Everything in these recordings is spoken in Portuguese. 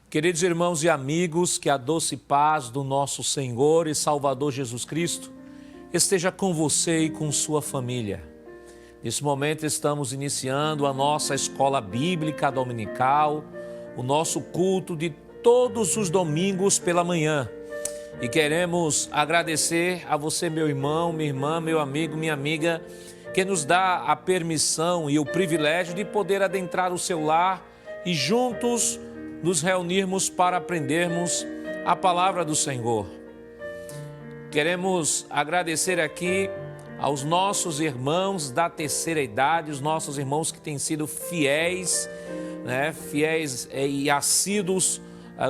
Queridos irmãos e amigos, que a doce paz do nosso Senhor e Salvador Jesus Cristo esteja com você e com sua família. Nesse momento estamos iniciando a nossa escola bíblica dominical, o nosso culto de todos os domingos pela manhã. E queremos agradecer a você, meu irmão, minha irmã, meu amigo, minha amiga, que nos dá a permissão e o privilégio de poder adentrar o seu lar e juntos nos reunirmos para aprendermos a palavra do Senhor. Queremos agradecer aqui aos nossos irmãos da terceira idade, os nossos irmãos que têm sido fiéis, fiéis e assíduos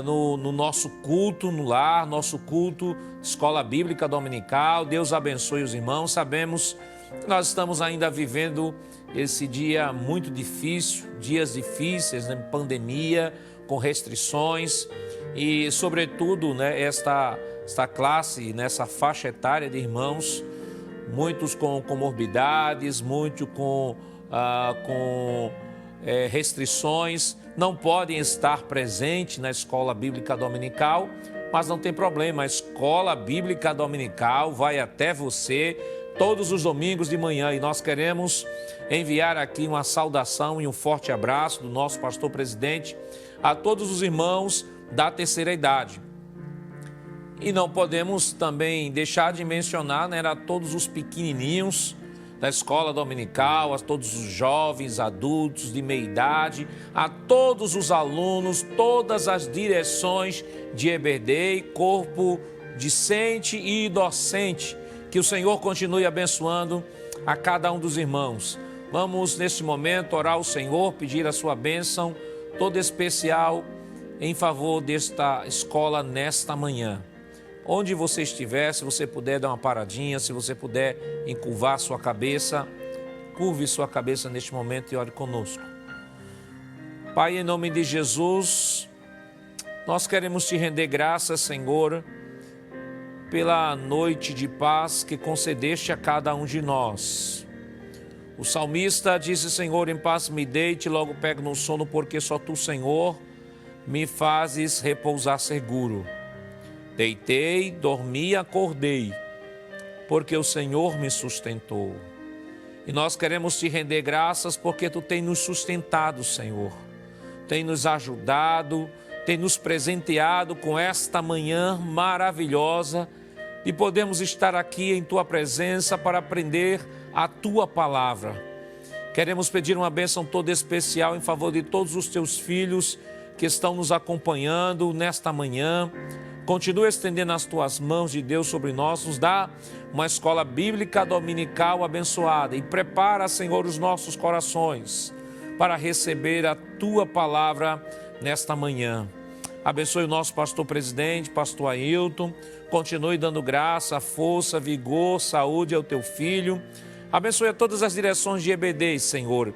no nosso culto no lar, nosso culto escola bíblica dominical. Deus abençoe os irmãos. Sabemos que nós estamos ainda vivendo esse dia muito difícil, dias difíceis, pandemia, com restrições e, sobretudo, esta classe, nessa faixa etária de irmãos, muitos com comorbidades, muitos com restrições, não podem estar presentes na escola bíblica dominical, mas não tem problema, a escola bíblica dominical vai até você todos os domingos de manhã e nós queremos enviar aqui uma saudação e um forte abraço do nosso pastor presidente a todos os irmãos da terceira idade. E não podemos também deixar de mencionar, a todos os pequenininhos da escola dominical, a todos os jovens, adultos de meia idade, a todos os alunos, todas as direções de EBD, corpo discente e docente. Que o Senhor continue abençoando a cada um dos irmãos. Vamos, neste momento, orar ao Senhor, pedir a sua bênção, toda especial, em favor desta escola nesta manhã. Onde você estiver, se você puder dar uma paradinha, se você puder encurvar sua cabeça, curve sua cabeça neste momento e ore conosco. Pai, em nome de Jesus, nós queremos te render graças, Senhor, pela noite de paz que concedeste a cada um de nós. O salmista disse, Senhor, em paz me deite, logo pego no sono, porque só tu, Senhor, me fazes repousar seguro. Deitei, dormi, acordei, porque o Senhor me sustentou. E nós queremos te render graças porque tu tem nos sustentado, Senhor. Tem nos ajudado, tem nos presenteado com esta manhã maravilhosa e podemos estar aqui em tua presença para aprender a tua palavra. Queremos pedir uma bênção toda especial em favor de todos os teus filhos que estão nos acompanhando nesta manhã. Continua estendendo as tuas mãos de Deus sobre nós, nos dá uma escola bíblica dominical abençoada e prepara, Senhor, os nossos corações para receber a tua palavra nesta manhã. Abençoe o nosso pastor presidente, pastor Ailton, continue dando graça, força, vigor, saúde ao teu filho. Abençoe a todas as direções de EBD, Senhor,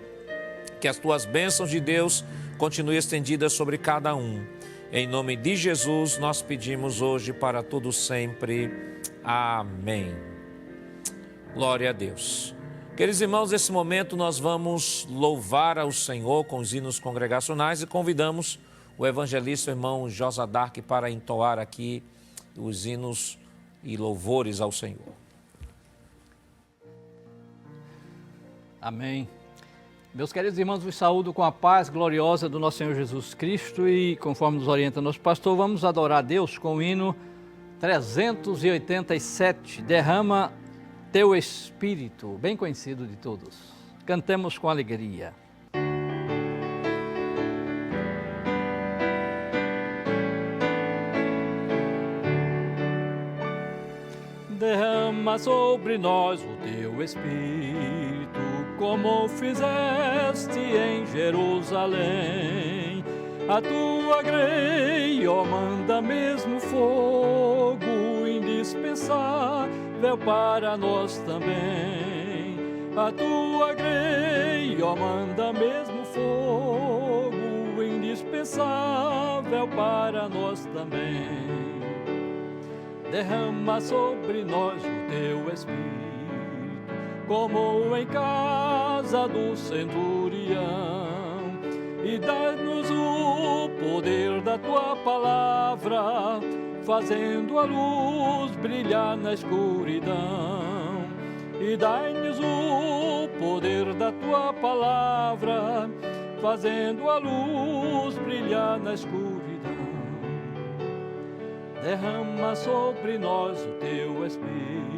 que as tuas bênçãos de Deus continuem estendidas sobre cada um. Em nome de Jesus, nós pedimos hoje para todos sempre. Amém. Glória a Deus. Queridos irmãos, nesse momento nós vamos louvar ao Senhor com os hinos congregacionais e convidamos o evangelista, o irmão Josa Dark, para entoar aqui os hinos e louvores ao Senhor. Amém. Meus queridos irmãos, vos saúdo com a paz gloriosa do nosso Senhor Jesus Cristo e, conforme nos orienta nosso pastor, vamos adorar a Deus com o hino 387, Derrama Teu Espírito, bem conhecido de todos. Cantemos com alegria. Derrama sobre nós o Teu Espírito, como fizeste em Jerusalém. A tua grei, ó, manda mesmo fogo indispensável para nós também. A tua grei, ó, manda mesmo fogo indispensável para nós também. Derrama sobre nós o Teu Espírito, como em casa do centurião, e dá-nos o poder da tua palavra, fazendo a luz brilhar na escuridão. E dai-nos o poder da tua palavra, fazendo a luz brilhar na escuridão. Derrama sobre nós o teu Espírito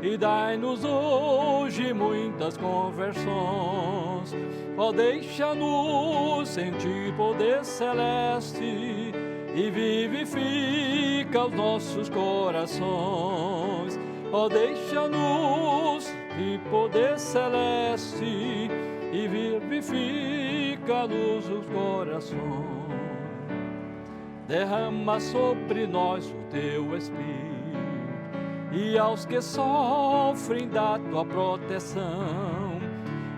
e dai-nos hoje muitas conversões. Ó, deixa-nos sentir poder celeste e vivifica os nossos corações. Ó, deixa-nos de poder celeste e vivifica-nos os corações. Derrama sobre nós o teu Espírito e aos que sofrem da tua proteção,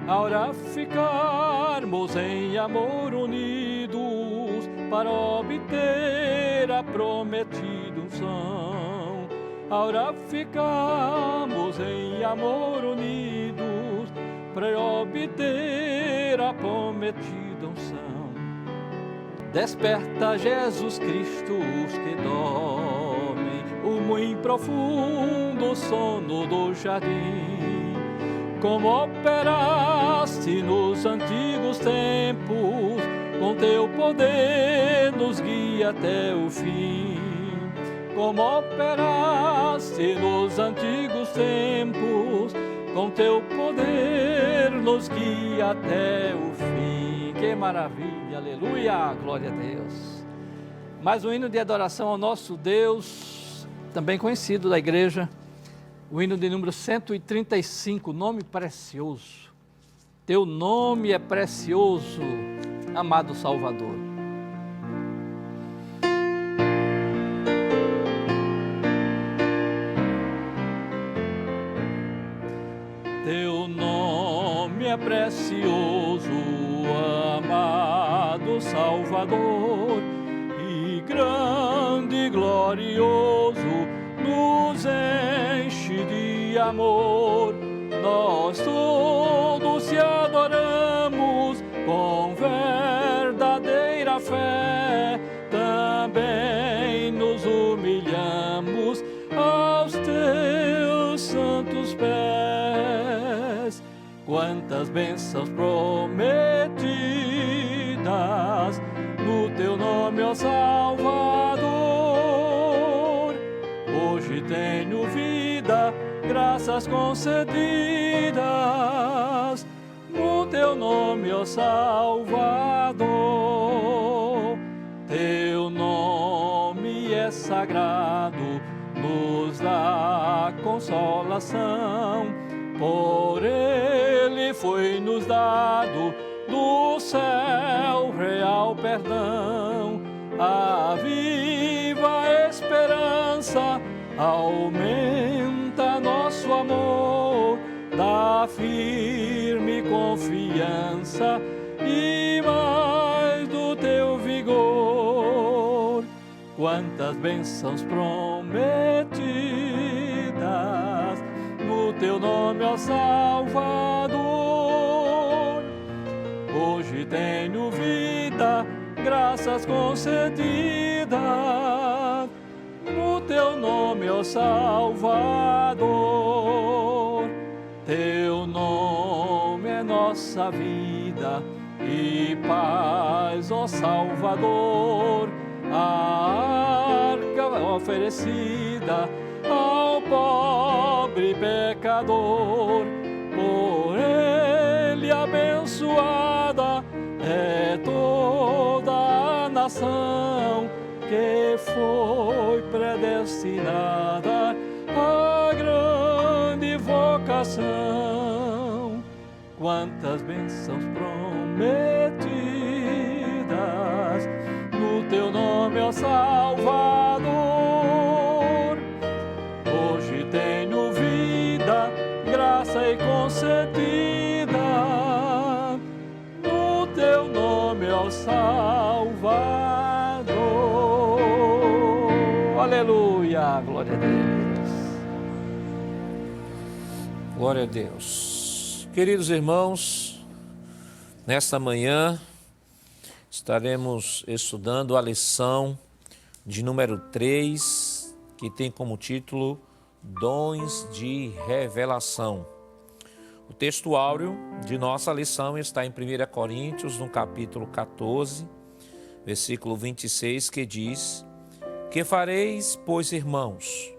ora ficarmos em amor unidos para obter a prometida unção. Ora ficamos em amor unidos para obter a prometida unção. Desperta, Jesus Cristo, os que dormem, o muito profundo sono do jardim. Como operaste nos antigos tempos, com teu poder nos guia até o fim. Como operaste nos antigos tempos, com teu poder nos guia até o fim. Que maravilha, aleluia, glória a Deus. Mais um hino de adoração ao nosso Deus, também conhecido da igreja, o hino de número 135, nome precioso. Teu nome é precioso, amado Salvador. Teu nome é precioso, amado Salvador, e grande e glorioso nos enche de amor. Nós todos te adoramos com verdadeira fé, também nos humilhamos aos teus santos pés. Quantas bênçãos prometidas no teu nome, ó Salvador. Hoje tenho vida, graças concedidas no teu nome, ó Salvador. Teu nome é sagrado, nos dá consolação. Por ele foi-nos dado do céu real perdão. A viva esperança aumenta nosso amor, dá firme confiança e mais do teu vigor. Quantas bênçãos prometidas no teu nome, ó Salvador. Hoje tenho vida, graças concedidas no teu nome, ó Salvador. Teu nome é nossa vida e paz, ó Salvador. A arca oferecida ao pobre pecador, por ele abençoada é toda a nação que foi predestinada à grande vocação. Quantas bênçãos prometidas no teu nome, ó Salvador. Hoje tenho vida, graça e concedida no teu nome, ó Salvador. Aleluia, glória a Deus. Glória a Deus. Queridos irmãos, nesta manhã Estaremos estudando a lição de número 3, que tem como título Dons de Revelação. O texto áureo de nossa lição está em 1 Coríntios, no capítulo 14, versículo 26, que diz: Que fareis, pois, irmãos,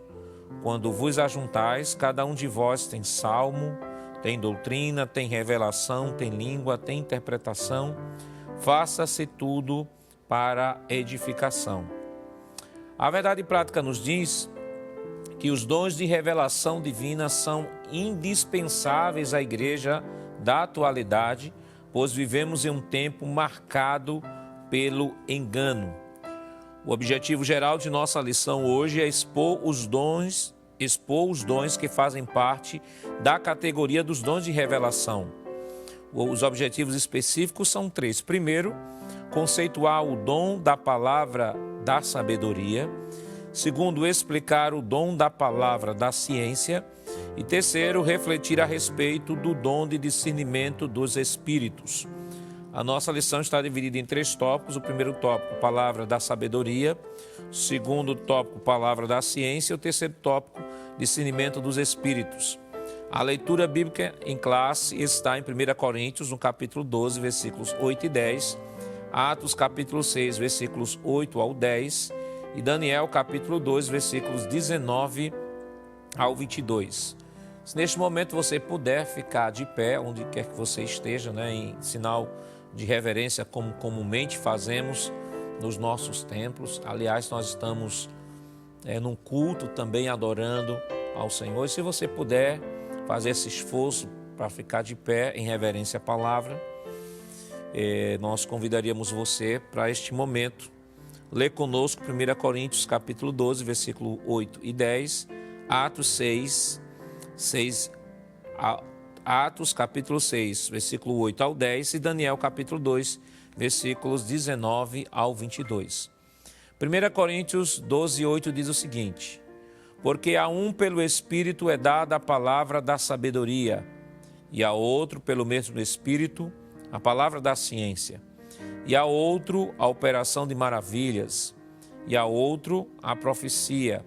quando vos ajuntais, cada um de vós tem salmo, tem doutrina, tem revelação, tem língua, tem interpretação, faça-se tudo para edificação. A verdade prática nos diz que os dons de revelação divina são indispensáveis à igreja da atualidade, pois vivemos em um tempo marcado pelo engano. O objetivo geral de nossa lição hoje é expor os dons que fazem parte da categoria dos dons de revelação. Os objetivos específicos são 3. Primeiro, conceituar o dom da palavra da sabedoria. Segundo, explicar o dom da palavra da ciência. E terceiro, refletir a respeito do dom de discernimento dos espíritos. A nossa lição está dividida em 3 tópicos. O primeiro tópico, palavra da sabedoria. O segundo tópico, palavra da ciência. E o terceiro tópico, discernimento dos espíritos. A leitura bíblica em classe está em 1 Coríntios, no capítulo 12, versículos 8 e 10, Atos, capítulo 6, versículos 8 ao 10, e Daniel, capítulo 2, versículos 19 ao 22. Se neste momento você puder ficar de pé, onde quer que você esteja, em sinal de reverência, como comumente fazemos nos nossos templos. Aliás, nós estamos num culto também adorando ao Senhor. E se você puder fazer esse esforço para ficar de pé em reverência à palavra, nós convidaríamos você para este momento. Lê conosco 1 Coríntios capítulo 12, versículo 8 e 10, Atos capítulo 6, versículo 8 ao 10 e Daniel capítulo 2, versículos 19 ao 22. 1 Coríntios 12, 8 diz o seguinte: Porque a um pelo Espírito é dada a palavra da sabedoria, e a outro pelo mesmo Espírito a palavra da ciência, e a outro a operação de maravilhas, e a outro a profecia,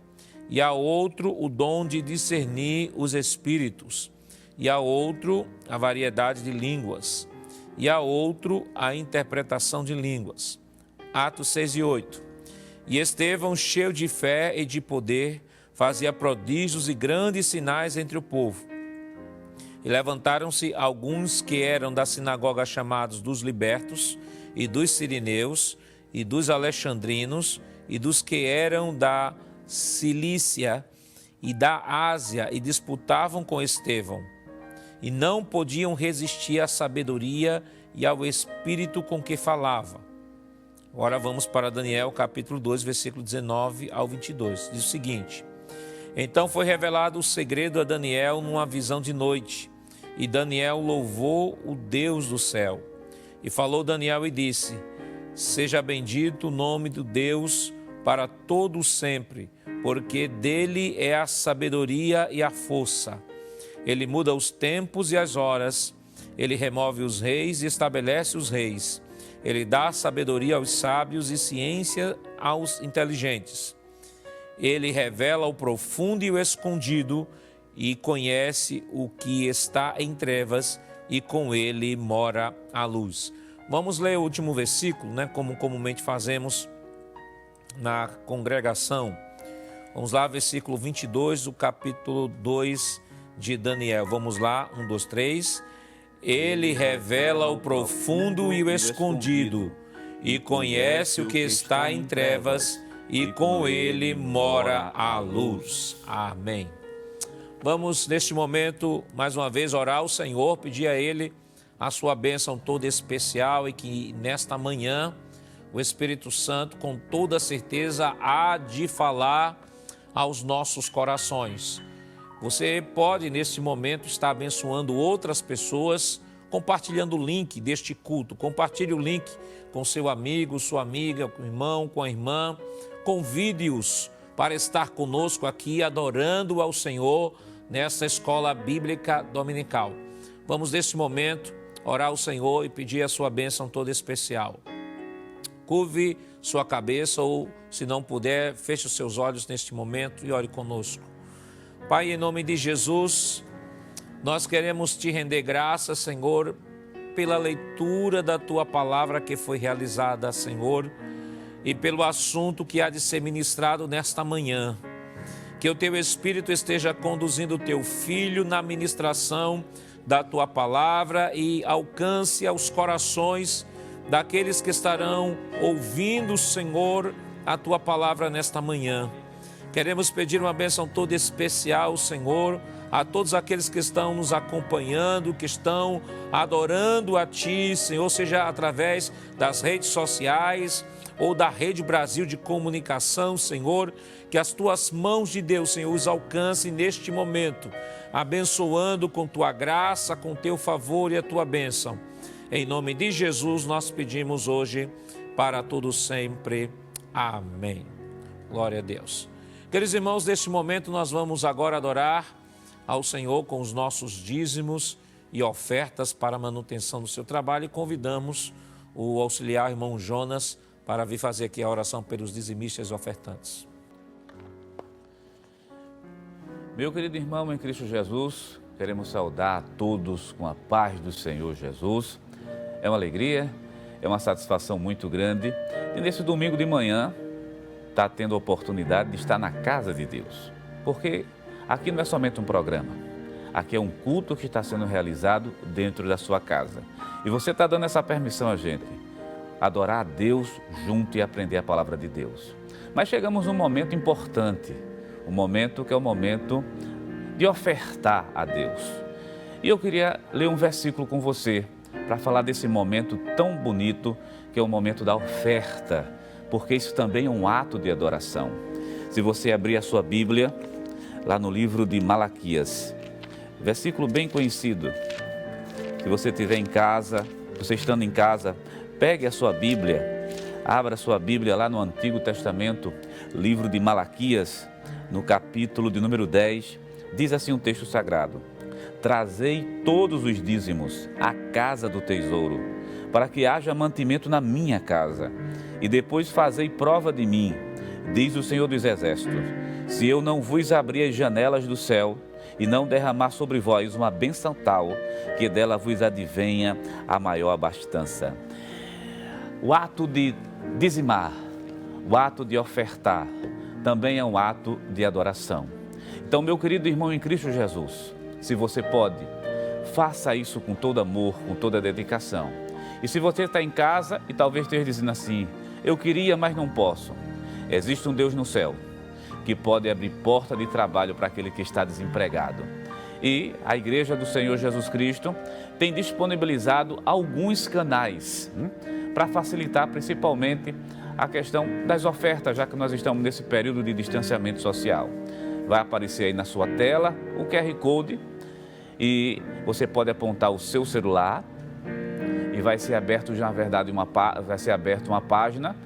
e a outro o dom de discernir os espíritos, e a outro a variedade de línguas, e a outro a interpretação de línguas. Atos 6 e 8. E Estevão, cheio de fé e de poder, fazia prodígios e grandes sinais entre o povo. E levantaram-se alguns que eram da sinagoga chamados dos libertos, e dos sirineus, e dos alexandrinos, e dos que eram da Cilícia e da Ásia, e disputavam com Estevão. E não podiam resistir à sabedoria e ao espírito com que falava. Agora vamos para Daniel, capítulo 2, versículo 19 ao 22. Diz o seguinte: Então foi revelado o segredo a Daniel numa visão de noite. E Daniel louvou o Deus do céu. E falou Daniel e disse: Seja bendito o nome do Deus para todo sempre, porque dele é a sabedoria e a força. Ele muda os tempos e as horas. Ele remove os reis e estabelece os reis. Ele dá sabedoria aos sábios e ciência aos inteligentes. Ele revela o profundo e o escondido e conhece o que está em trevas, e com ele mora a luz. Vamos ler o último versículo, como comumente fazemos na congregação. Vamos lá, versículo 22 do capítulo 2 de Daniel. Vamos lá, 1, 2, 3. Ele revela o profundo e o escondido, e conhece o que está em trevas, e com ele mora a luz. Amém. Vamos, neste momento, mais uma vez, orar ao Senhor, pedir a Ele a sua bênção toda especial, e que nesta manhã o Espírito Santo, com toda certeza, há de falar aos nossos corações. Você pode, neste momento, estar abençoando outras pessoas, compartilhando o link deste culto. Compartilhe o link com seu amigo, sua amiga, com o irmão, com a irmã. Convide-os para estar conosco aqui, adorando ao Senhor nessa escola bíblica dominical. Vamos, neste momento, orar ao Senhor e pedir a sua bênção toda especial. curve sua cabeça ou, se não puder, feche os seus olhos neste momento e ore conosco. Pai, em nome de Jesus, nós queremos te render graças, Senhor, pela leitura da tua palavra que foi realizada, Senhor, e pelo assunto que há de ser ministrado nesta manhã. Que o teu Espírito esteja conduzindo o teu filho na ministração da tua palavra e alcance aos corações daqueles que estarão ouvindo, Senhor, a tua palavra nesta manhã. Queremos pedir uma bênção toda especial, Senhor, a todos aqueles que estão nos acompanhando, que estão adorando a Ti, Senhor, seja através das redes sociais ou da Rede Brasil de Comunicação, Senhor, que as Tuas mãos de Deus, Senhor, os alcancem neste momento, abençoando com Tua graça, com Teu favor e a Tua bênção. Em nome de Jesus nós pedimos hoje, para todos sempre. Amém. Glória a Deus. Queridos irmãos, neste momento nós vamos agora adorar ao Senhor com os nossos dízimos e ofertas para a manutenção do seu trabalho e convidamos o auxiliar irmão Jonas para vir fazer aqui a oração pelos dizimistas e ofertantes. Meu querido irmão em Cristo Jesus, queremos saudar a todos com a paz do Senhor Jesus. É uma alegria, é uma satisfação muito grande e nesse domingo de manhã está tendo a oportunidade de estar na casa de Deus, porque aqui não é somente um programa, aqui é um culto que está sendo realizado dentro da sua casa. E você está dando essa permissão a gente, adorar a Deus junto e aprender a palavra de Deus. Mas chegamos num momento importante, um momento que é o momento de ofertar a Deus. E eu queria ler um versículo com você para falar desse momento tão bonito que é o momento da oferta, porque isso também é um ato de adoração. Se você abrir a sua Bíblia, lá no livro de Malaquias, versículo bem conhecido. Se você estiver em casa, você estando em casa, pegue a sua Bíblia, abra a sua Bíblia lá no Antigo Testamento, livro de Malaquias, no capítulo de número 10, diz assim um texto sagrado: trazei todos os dízimos à casa do tesouro, para que haja mantimento na minha casa, e depois fazei prova de mim, diz o Senhor dos Exércitos, se eu não vos abrir as janelas do céu e não derramar sobre vós uma bênção tal, que dela vos advenha a maior abastança. O ato de dizimar, o ato de ofertar, também é um ato de adoração. Então, meu querido irmão em Cristo Jesus, se você pode, faça isso com todo amor, com toda dedicação. E se você está em casa e talvez esteja dizendo assim, eu queria, mas não posso. Existe um Deus no céu que pode abrir porta de trabalho para aquele que está desempregado. E a Igreja do Senhor Jesus Cristo tem disponibilizado alguns canais para facilitar principalmente a questão das ofertas, já que nós estamos nesse período de distanciamento social. Vai aparecer aí na sua tela o QR Code e você pode apontar o seu celular e vai ser aberto, na verdade, uma página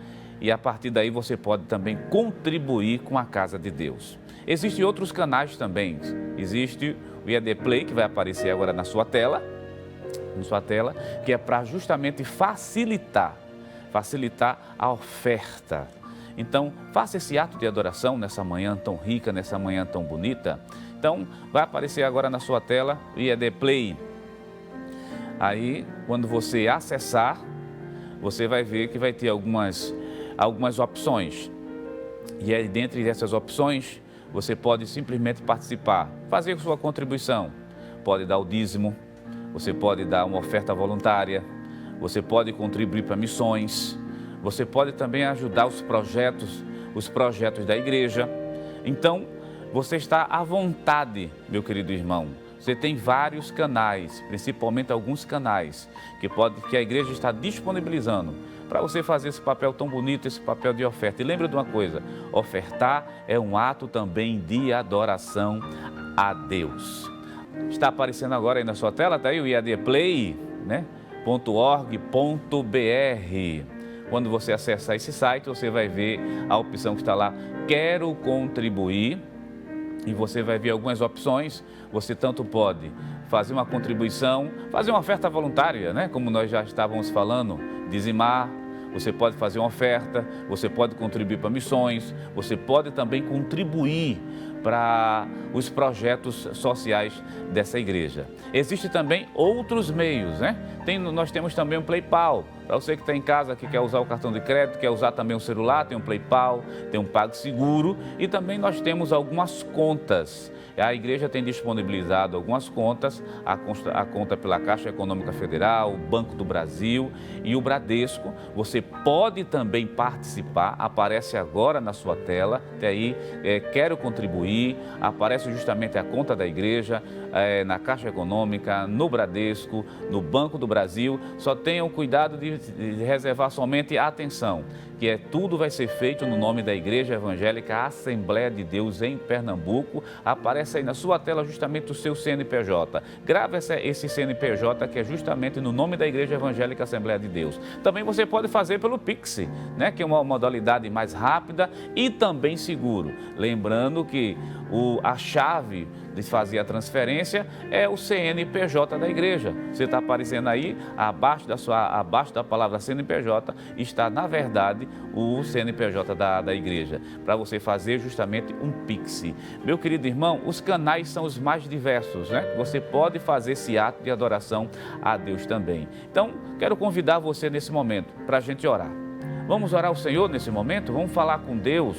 e a partir daí você pode também contribuir com a casa de Deus. Existem outros canais também. Existe o IAD Play, que vai aparecer agora na sua tela, que é para justamente facilitar a oferta. Então, faça esse ato de adoração nessa manhã tão rica, nessa manhã tão bonita. Então, vai aparecer agora na sua tela o IAD Play. Aí, quando você acessar, você vai ver que vai ter algumas opções. E aí, dentre essas opções, você pode simplesmente participar, fazer sua contribuição. Pode dar o dízimo, você pode dar uma oferta voluntária, você pode contribuir para missões, você pode também ajudar os projetos da igreja. Então, você está à vontade, meu querido irmão. Você tem vários canais, principalmente alguns canais, que a igreja está disponibilizando para você fazer esse papel tão bonito, esse papel de oferta. E lembra de uma coisa, ofertar é um ato também de adoração a Deus. Está aparecendo agora aí na sua tela, está aí o iadplay, né? .org.br. Quando você acessar esse site, você vai ver a opção que está lá, quero contribuir, e você vai ver algumas opções. Você tanto pode fazer uma contribuição, fazer uma oferta voluntária, né? Como nós já estávamos falando, dizimar. você pode fazer uma oferta, você pode contribuir para missões, você pode também contribuir para os projetos sociais dessa igreja. Existem também outros meios, né? Nós temos também um PayPal. Para você que está em casa, que quer usar o cartão de crédito, quer usar também o celular, tem um PayPal, tem um PagSeguro e também nós temos algumas contas. A igreja tem disponibilizado algumas contas, a conta pela Caixa Econômica Federal, o Banco do Brasil e o Bradesco. Você pode também participar, aparece agora na sua tela, até aí, quero contribuir, aparece justamente a conta da igreja, na Caixa Econômica, no Bradesco, no Banco do Brasil. Só tenham cuidado de reservar somente a atenção, que tudo vai ser feito no nome da Igreja Evangélica Assembleia de Deus em Pernambuco. Aparece aí na sua tela justamente o seu CNPJ. Grave esse CNPJ que é justamente no nome da Igreja Evangélica Assembleia de Deus. Também você pode fazer pelo Pix, né, que é uma modalidade mais rápida e também seguro. Lembrando que a chave de fazer a transferência é o CNPJ da igreja. Você está aparecendo aí, abaixo da palavra CNPJ, está, na verdade, o CNPJ da igreja, para você fazer justamente um Pix. Meu querido irmão, os canais são os mais diversos, né? Você pode fazer esse ato de adoração a Deus também. Então, quero convidar você nesse momento para a gente orar. Vamos orar ao Senhor nesse momento? Vamos falar com Deus,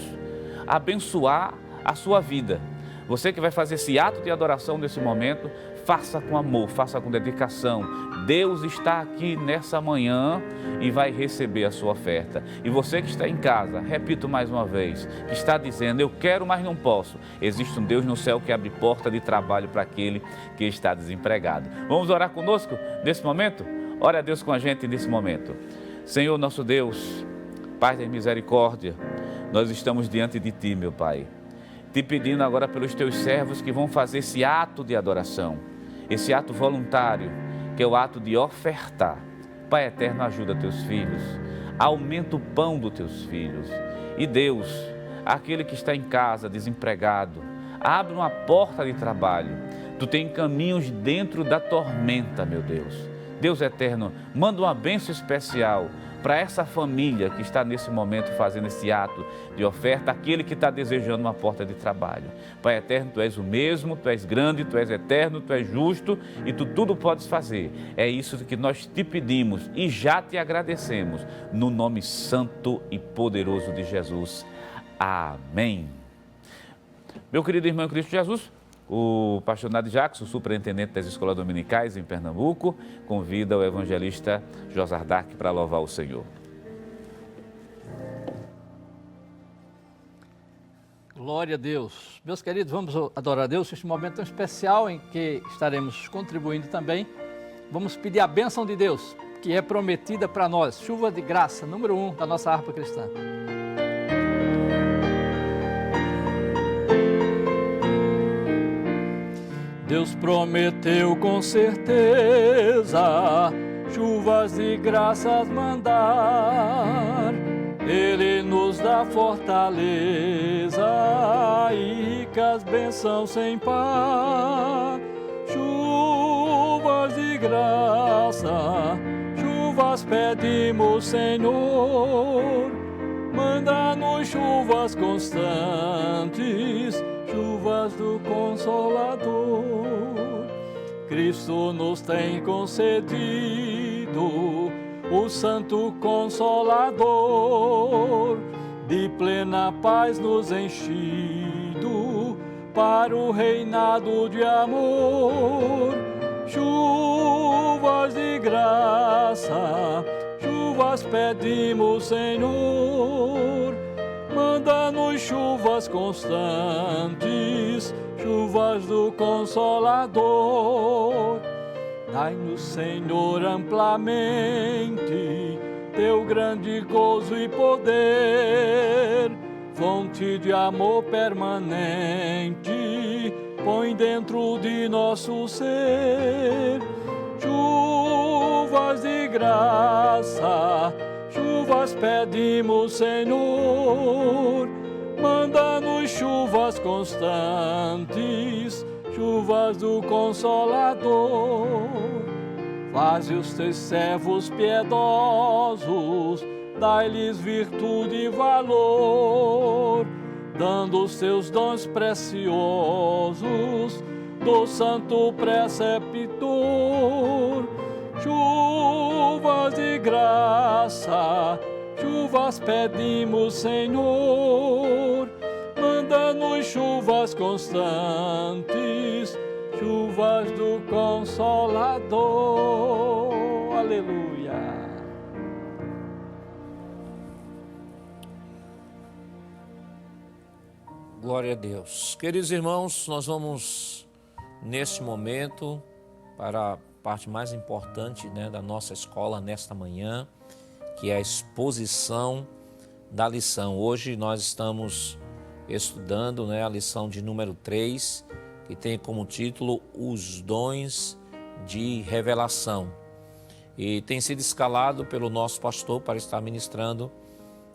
abençoar a sua vida. Você que vai fazer esse ato de adoração nesse momento, faça com amor, faça com dedicação. Deus está aqui nessa manhã e vai receber a sua oferta. E você que está em casa, repito mais uma vez, que está dizendo, eu quero, mas não posso. Existe um Deus no céu que abre porta de trabalho para aquele que está desempregado. Vamos orar conosco nesse momento? Ore a Deus com a gente nesse momento. Senhor nosso Deus, Pai da misericórdia, nós estamos diante de Ti, meu Pai, te pedindo agora pelos Teus servos que vão fazer esse ato de adoração, esse ato voluntário, que é o ato de ofertar. Pai eterno, ajuda Teus filhos, aumenta o pão dos Teus filhos. E Deus, aquele que está em casa, desempregado, abre uma porta de trabalho. Tu tem caminhos dentro da tormenta, meu Deus. Deus eterno, manda uma bênção especial para essa família que está nesse momento fazendo esse ato de oferta, aquele que está desejando uma porta de trabalho. Pai eterno, Tu és o mesmo, Tu és grande, Tu és eterno, Tu és justo e Tu tudo podes fazer. É isso que nós te pedimos e já te agradecemos, no nome santo e poderoso de Jesus. Amém. Meu querido irmão em Cristo Jesus, o pastor Nadir Jackson, superintendente das escolas dominicais em Pernambuco, convida o evangelista Josar Dark para louvar o Senhor. Glória a Deus. Meus queridos, vamos adorar a Deus neste momento tão especial em que estaremos contribuindo também. Vamos pedir a bênção de Deus, que é prometida para nós. Chuva de graça, número 1 da nossa harpa cristã. Deus prometeu com certeza chuvas de graças mandar. Ele nos dá fortaleza e ricas bênçãos sem par. Chuvas de graça, chuvas pedimos, Senhor. Manda-nos chuvas constantes, chuvas do Consolador. Cristo nos tem concedido o Santo Consolador, de plena paz nos enchido para o reinado de amor. Chuvas de graça, chuvas pedimos, Senhor. Manda-nos chuvas constantes, chuvas do Consolador. Dai-nos, Senhor, amplamente Teu grande gozo e poder, fonte de amor permanente, põe dentro de nosso ser. Chuvas de graça, chuvas pedimos, Senhor. Manda-nos chuvas constantes, chuvas do Consolador. Faze os Teus servos piedosos dai-lhes virtude e valor, dando os seus dons preciosos do santo preceptor. Chuvas de graça, chuvas pedimos, Senhor, manda-nos chuvas constantes, chuvas do Consolador. Aleluia. Glória a Deus. Queridos irmãos, nós vamos, neste momento, para a parte mais importante, da nossa escola nesta manhã, que é a exposição da lição. Hoje nós estamos estudando a lição de número 3, que tem como título Os Dons de Revelação. E tem sido escalado pelo nosso pastor para estar ministrando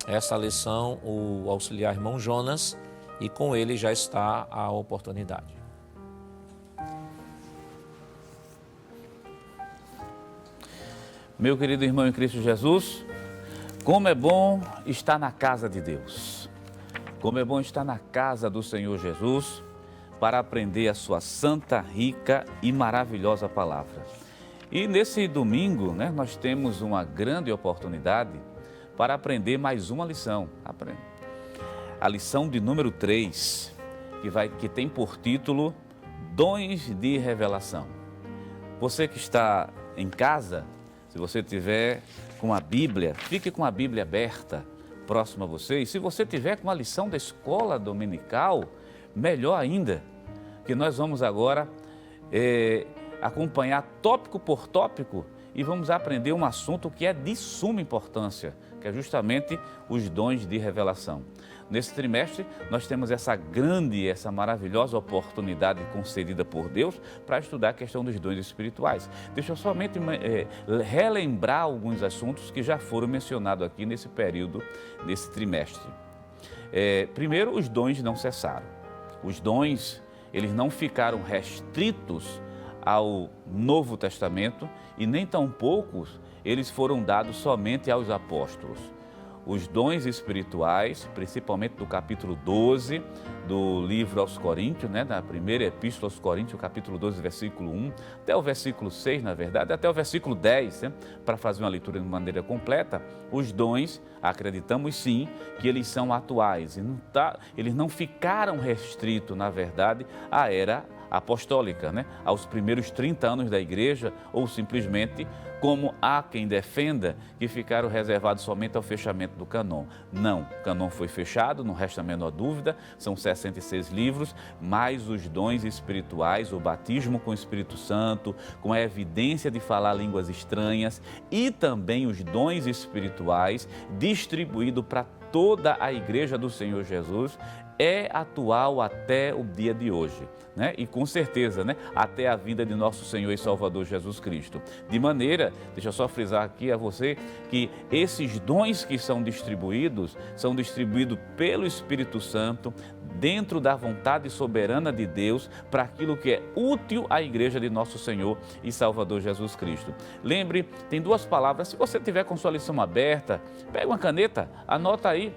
essa lição, o auxiliar irmão Jonas, e com ele já está a oportunidade. Meu querido irmão em Cristo Jesus, como é bom estar na casa de Deus. Como é bom estar na casa do Senhor Jesus para aprender a sua santa, rica e maravilhosa palavra. E nesse domingo, nós temos uma grande oportunidade para aprender mais uma lição. A lição de número 3, que tem por título Dons de Revelação. Você que está em casa, se você tiver com a Bíblia, fique com a Bíblia aberta próximo a você. E se você tiver com a lição da escola dominical, melhor ainda, que nós vamos agora acompanhar tópico por tópico e vamos aprender um assunto que é de suma importância, que é justamente os dons de revelação. Nesse trimestre, nós temos essa maravilhosa oportunidade concedida por Deus para estudar a questão dos dons espirituais. Deixa eu somente relembrar alguns assuntos que já foram mencionados aqui nesse período, nesse trimestre. Primeiro, os dons não cessaram. Os dons, eles não ficaram restritos ao Novo Testamento e nem tampouco eles foram dados somente aos apóstolos. Os dons espirituais, principalmente do capítulo 12 do livro aos Coríntios, na primeira epístola aos Coríntios, capítulo 12, versículo 1, até o versículo 6, na verdade, até o versículo 10, para fazer uma leitura de maneira completa, os dons, acreditamos sim, que eles são atuais, e eles não ficaram restritos, na verdade, à era apostólica, aos primeiros 30 anos da igreja, ou simplesmente como há quem defenda que ficaram reservados somente ao fechamento do cânon. Não, o cânon foi fechado, não resta a menor dúvida, são 66 livros, mais os dons espirituais, o batismo com o Espírito Santo, com a evidência de falar línguas estranhas e também os dons espirituais distribuídos para toda a igreja do Senhor Jesus, é atual até o dia de hoje, e com certeza, até a vinda de nosso Senhor e Salvador Jesus Cristo. De maneira, deixa eu só frisar aqui a você, que esses dons que são distribuídos pelo Espírito Santo, dentro da vontade soberana de Deus, para aquilo que é útil à igreja de nosso Senhor e Salvador Jesus Cristo. Lembre, tem duas palavras, se você tiver com sua lição aberta, pega uma caneta, anota aí.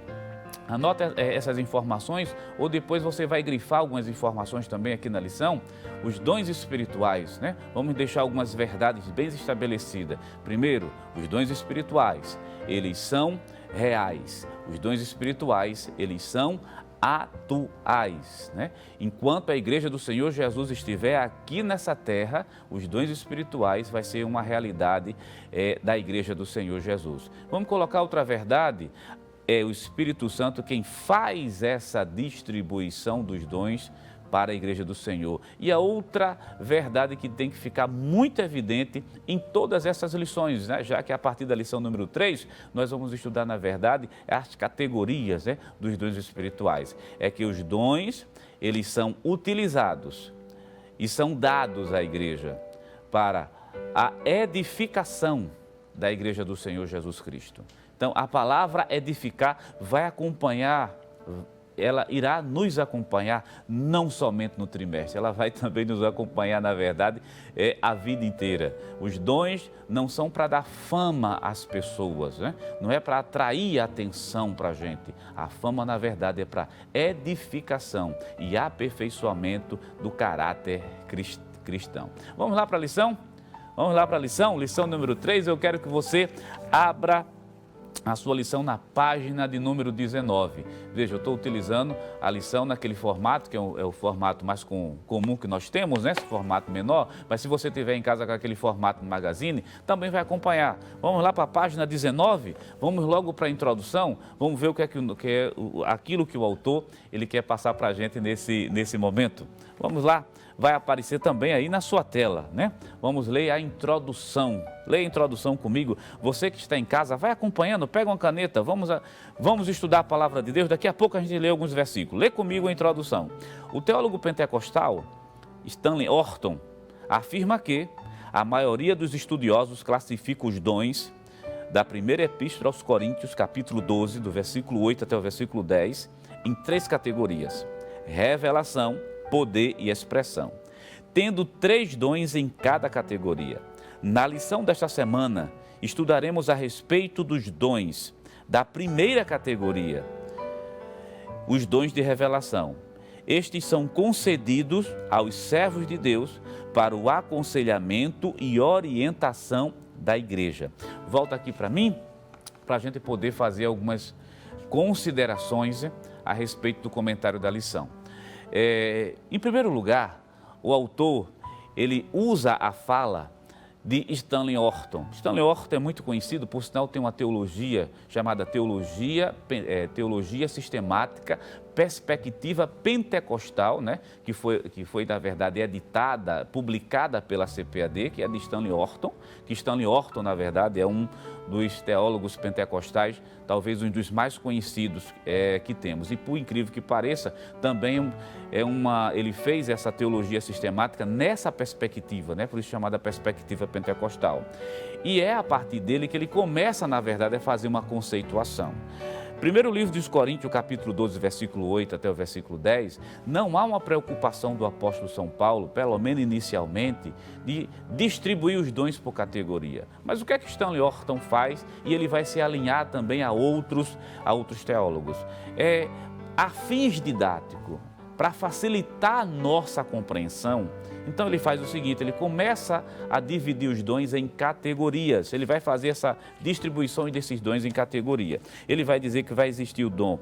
Anota essas informações, ou depois você vai grifar algumas informações também aqui na lição. Os dons espirituais, Vamos deixar algumas verdades bem estabelecidas. Primeiro, os dons espirituais, eles são reais. Os dons espirituais, eles são atuais, Enquanto a igreja do Senhor Jesus estiver aqui nessa terra, os dons espirituais vai ser uma realidade da igreja do Senhor Jesus. Vamos colocar outra verdade. É o Espírito Santo quem faz essa distribuição dos dons para a igreja do Senhor. E a outra verdade que tem que ficar muito evidente em todas essas lições, já que a partir da lição número 3, nós vamos estudar, na verdade, as categorias dos dons espirituais. É que os dons, eles são utilizados e são dados à igreja para a edificação da igreja do Senhor Jesus Cristo. Então, a palavra edificar vai acompanhar ela irá nos acompanhar não somente no trimestre, ela vai também nos acompanhar, na verdade, a vida inteira. Os dons não são para dar fama às pessoas, né? Não é para atrair atenção para a gente. A fama, na verdade, é para edificação e aperfeiçoamento do caráter cristão. Vamos lá para a lição? Vamos lá para a lição? Lição número 3, eu quero que você abra a sua lição na página de número 19. Veja, eu estou utilizando a lição naquele formato, que é o formato mais comum que nós temos, né? Esse formato menor, mas se você estiver em casa com aquele formato magazine, também vai acompanhar. Vamos lá para a página 19, vamos logo para a introdução, vamos ver o que é aquilo que o autor ele quer passar para a gente nesse momento. Vamos lá. Vai aparecer também aí na sua tela, né? Vamos ler a introdução. Leia a introdução comigo. Você que está em casa, vai acompanhando, pega uma caneta, vamos estudar a palavra de Deus. Daqui a pouco a gente lê alguns versículos. Lê comigo a introdução. O teólogo pentecostal, Stanley Orton, afirma que a maioria dos estudiosos classifica os dons da primeira epístola aos Coríntios, capítulo 12, do versículo 8 até o versículo 10, em 3 categorias: revelação, poder e expressão, tendo 3 dons em cada categoria. Na lição desta semana, estudaremos a respeito dos dons da primeira categoria, os dons de revelação. Estes são concedidos aos servos de Deus para o aconselhamento e orientação da igreja. Volta aqui para mim, para a gente poder fazer algumas considerações a respeito do comentário da lição. Em primeiro lugar, o autor ele usa a fala de Stanley Orton. Stanley Orton é muito conhecido, por sinal tem uma teologia chamada teologia sistemática, perspectiva pentecostal, né? que foi na verdade editada, publicada pela CPAD, que é de Stanley Orton, que Stanley Orton na verdade é um dos teólogos pentecostais, talvez um dos mais conhecidos que temos. E por incrível que pareça, também ele fez essa teologia sistemática nessa perspectiva, né? Por isso chamada perspectiva pentecostal. E é a partir dele que ele começa, na verdade, a fazer uma conceituação. Primeiro livro dos Coríntios, capítulo 12, versículo 8 até o versículo 10, não há uma preocupação do apóstolo São Paulo, pelo menos inicialmente, de distribuir os dons por categoria. Mas o que é que Stanley Orton faz? E ele vai se alinhar também a outros teólogos. A fins didáticos, para facilitar a nossa compreensão, então ele faz o seguinte, ele começa a dividir os dons em categorias, ele vai fazer essa distribuição desses dons em categoria. Ele vai dizer que vai existir o dom,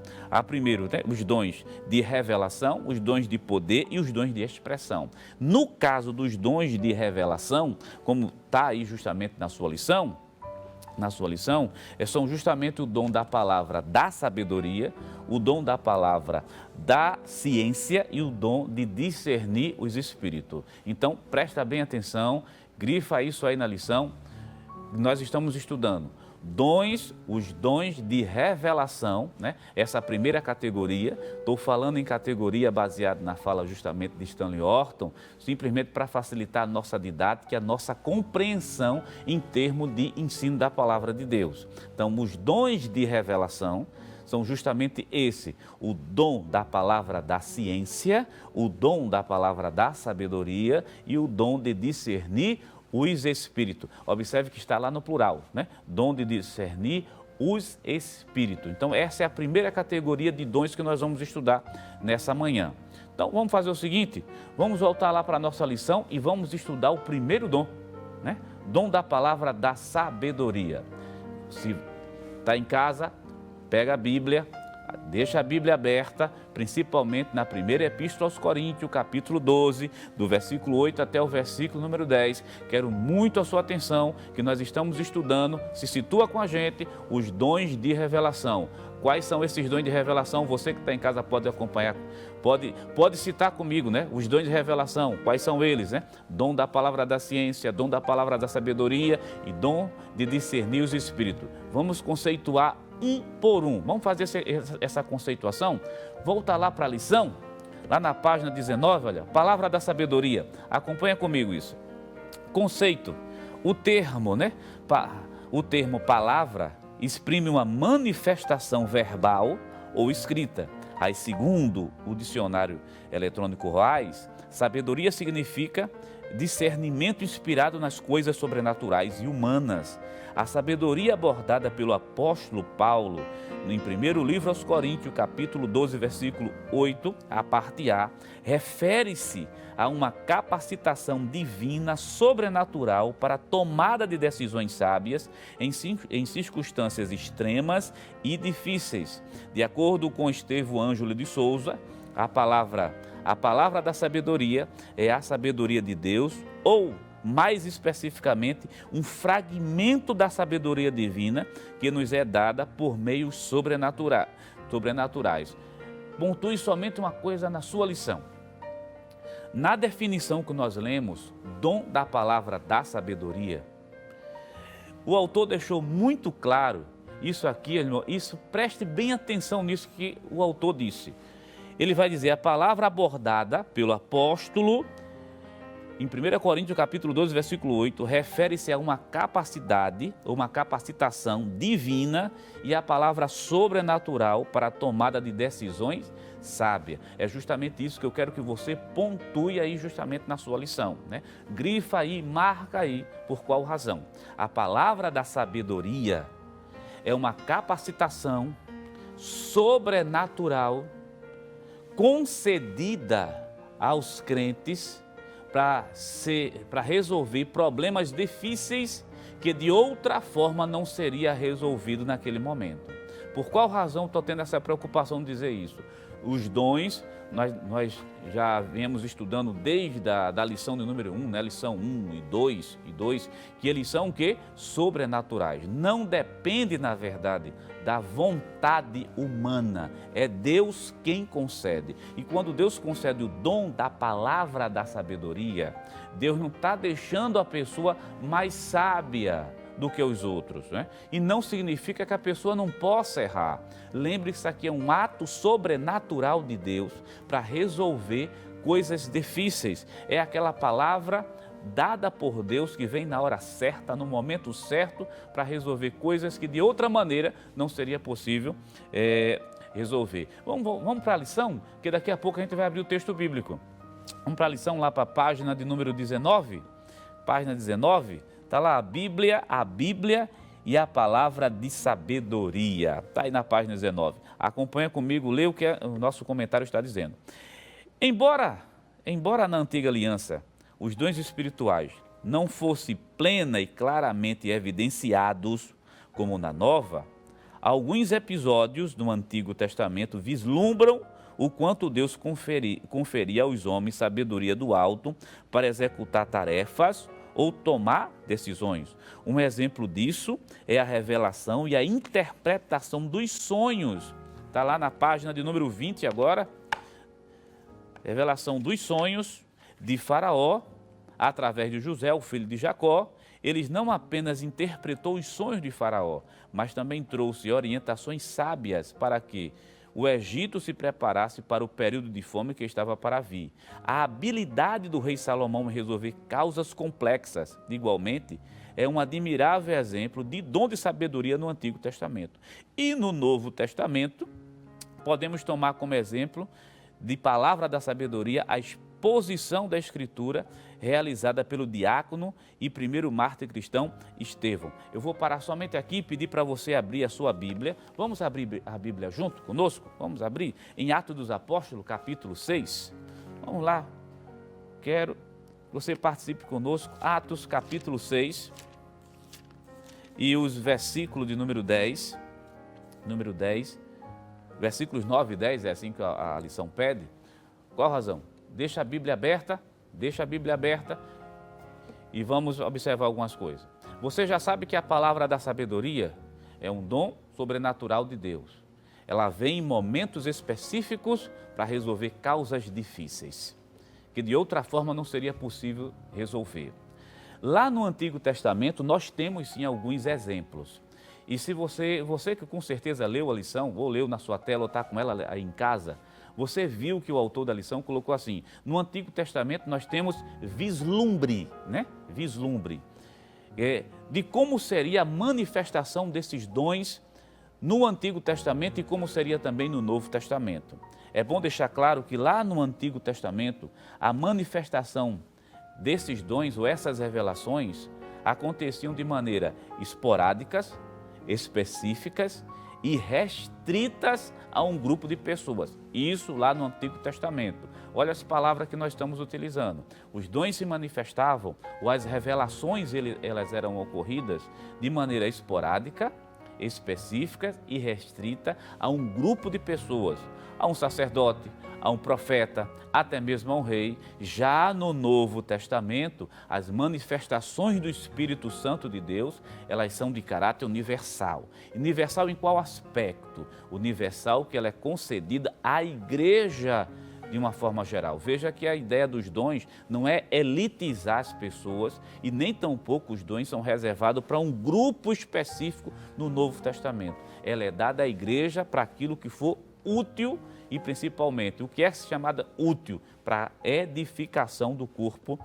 primeiro, né, os dons de revelação, os dons de poder e os dons de expressão. No caso dos dons de revelação, como está aí justamente na sua lição, são justamente o dom da palavra da sabedoria, o dom da palavra da ciência e o dom de discernir os espíritos. Então, presta bem atenção, grifa isso aí na lição. Nós estamos estudando os dons de revelação, né? Essa primeira categoria, estou falando em categoria baseada na fala justamente de Stanley Orton, simplesmente para facilitar a nossa didática e a nossa compreensão em termos de ensino da palavra de Deus. Então, os dons de revelação são justamente o dom da palavra da ciência, o dom da palavra da sabedoria e o dom de discernir os espíritos. Observe que está lá no plural, né? Dom de discernir os espíritos. Então, essa é a primeira categoria de dons que nós vamos estudar nessa manhã. Então, vamos fazer o seguinte, vamos voltar lá para a nossa lição e vamos estudar o primeiro dom, né? Dom da palavra da sabedoria. Se está em casa, pega a Bíblia, deixa a Bíblia aberta, principalmente na primeira epístola aos Coríntios, capítulo 12, do versículo 8 até o versículo número 10. Quero muito a sua atenção, que nós estamos estudando, se situa com a gente, os dons de revelação. Quais são esses dons de revelação? Você que está em casa pode acompanhar, pode citar comigo, né? Os dons de revelação, quais são eles, né? Dom da palavra da ciência, dom da palavra da sabedoria e dom de discernir os espíritos. Vamos conceituar um por um. Vamos fazer essa conceituação? Volta lá para a lição, lá na página 19, olha, palavra da sabedoria. Acompanha comigo isso. Conceito. O termo, né? O termo palavra exprime uma manifestação verbal ou escrita, Aí, segundo o dicionário eletrônico RAIS, sabedoria significa discernimento inspirado nas coisas sobrenaturais e humanas. A sabedoria abordada pelo apóstolo Paulo em primeiro livro aos Coríntios, capítulo 12, versículo 8, a parte A, refere-se a uma capacitação divina sobrenatural para a tomada de decisões sábias em circunstâncias extremas e difíceis. De acordo com Estevão Ângelo de Souza, a palavra da sabedoria é a sabedoria de Deus, ou, mais especificamente, um fragmento da sabedoria divina que nos é dada por meios sobrenaturais. Pontue somente uma coisa na sua lição. Na definição que nós lemos, dom da palavra da sabedoria, o autor deixou muito claro isso aqui, irmão, preste bem atenção nisso que o autor disse. Ele vai dizer, a palavra abordada pelo apóstolo em 1 Coríntios capítulo 12, versículo 8, refere-se a uma capacidade, ou uma capacitação divina e a palavra sobrenatural para a tomada de decisões sábia. É justamente isso que eu quero que você pontue aí justamente na sua lição, né? Grifa aí, marca aí, por qual razão. A palavra da sabedoria é uma capacitação sobrenatural concedida aos crentes para resolver problemas difíceis que de outra forma não seria resolvido naquele momento. Por qual razão estou tendo essa preocupação de dizer isso? Os dons, nós já viemos estudando desde a lição de número 1, né? Lição 1 e 2, que eles são o quê? Sobrenaturais. Não depende, na verdade, da vontade humana. É Deus quem concede. E quando Deus concede o dom da palavra da sabedoria, Deus não está deixando a pessoa mais sábia do que os outros, né? E não significa que a pessoa não possa errar. Lembre que isso aqui é um ato sobrenatural de Deus para resolver coisas difíceis. É aquela palavra dada por Deus que vem na hora certa, no momento certo, para resolver coisas que de outra maneira não seria possível resolver. Vamos para a lição, que daqui a pouco a gente vai abrir o texto bíblico. Vamos para a lição lá para a página de número 19. Página 19. Está lá a Bíblia e a palavra de sabedoria. Está aí na página 19. Acompanha comigo, lê o que o nosso comentário está dizendo. Embora na antiga aliança os dons espirituais não fossem plena e claramente evidenciados como na nova, alguns episódios do Antigo Testamento vislumbram o quanto Deus conferia aos homens sabedoria do alto para executar tarefas ou tomar decisões. Um exemplo disso é a revelação e a interpretação dos sonhos. Está lá na página de número 20 agora. Revelação dos sonhos de Faraó, através de José, o filho de Jacó. Eles não apenas interpretou os sonhos de Faraó, mas também trouxe orientações sábias para que o Egito se preparasse para o período de fome que estava para vir. A habilidade do rei Salomão em resolver causas complexas, igualmente, é um admirável exemplo de dom de sabedoria no Antigo Testamento. E no Novo Testamento, podemos tomar como exemplo de palavra da sabedoria a exposição da Escritura realizada pelo diácono e primeiro mártir cristão Estevão. Eu vou parar somente aqui e pedir para você abrir a sua Bíblia. Vamos abrir a Bíblia junto conosco? Vamos abrir em Atos dos Apóstolos, capítulo 6. Vamos lá. Quero que você participe conosco. Atos, capítulo 6 e os versículos de número 10. Número 10. Versículos 9 e 10, é assim que a lição pede. Qual a razão? Deixa a Bíblia aberta e vamos observar algumas coisas. Você já sabe que a palavra da sabedoria é um dom sobrenatural de Deus. Ela vem em momentos específicos para resolver causas difíceis, que de outra forma não seria possível resolver. Lá no Antigo Testamento nós temos sim alguns exemplos. E se você que com certeza leu a lição, ou leu na sua tela, ou está com ela aí em casa, você viu que o autor da lição colocou assim, no Antigo Testamento nós temos vislumbre, né? Vislumbre, de como seria a manifestação desses dons no Antigo Testamento e como seria também no Novo Testamento. É bom deixar claro que lá no Antigo Testamento, a manifestação desses dons ou essas revelações aconteciam de maneira esporádicas, específicas e restritas a um grupo de pessoas. Isso lá no Antigo Testamento. Olha as palavras que nós estamos utilizando. Os dons se manifestavam, ou as revelações elas eram ocorridas de maneira esporádica, específica e restrita a um grupo de pessoas, a um sacerdote, a um profeta, até mesmo a um rei. Já no Novo Testamento, as manifestações do Espírito Santo de Deus, elas são de caráter universal. Universal em qual aspecto? Universal que ela é concedida à igreja de uma forma geral. Veja que a ideia dos dons não é elitizar as pessoas e nem tampouco os dons são reservados para um grupo específico no Novo Testamento. Ela é dada à igreja para aquilo que for útil e principalmente o que é chamada útil para a edificação do corpo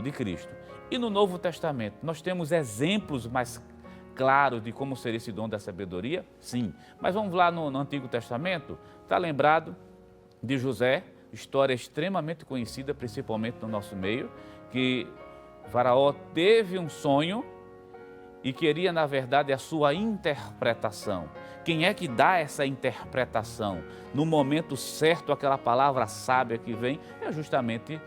de Cristo. E no Novo Testamento nós temos exemplos mais claros de como ser esse dom da sabedoria? Sim, mas vamos lá no Antigo Testamento, está lembrado de José, história extremamente conhecida, principalmente no nosso meio, que Faraó teve um sonho e queria, na verdade, a sua interpretação. Quem é que dá essa interpretação? No momento certo, aquela palavra sábia que vem é justamente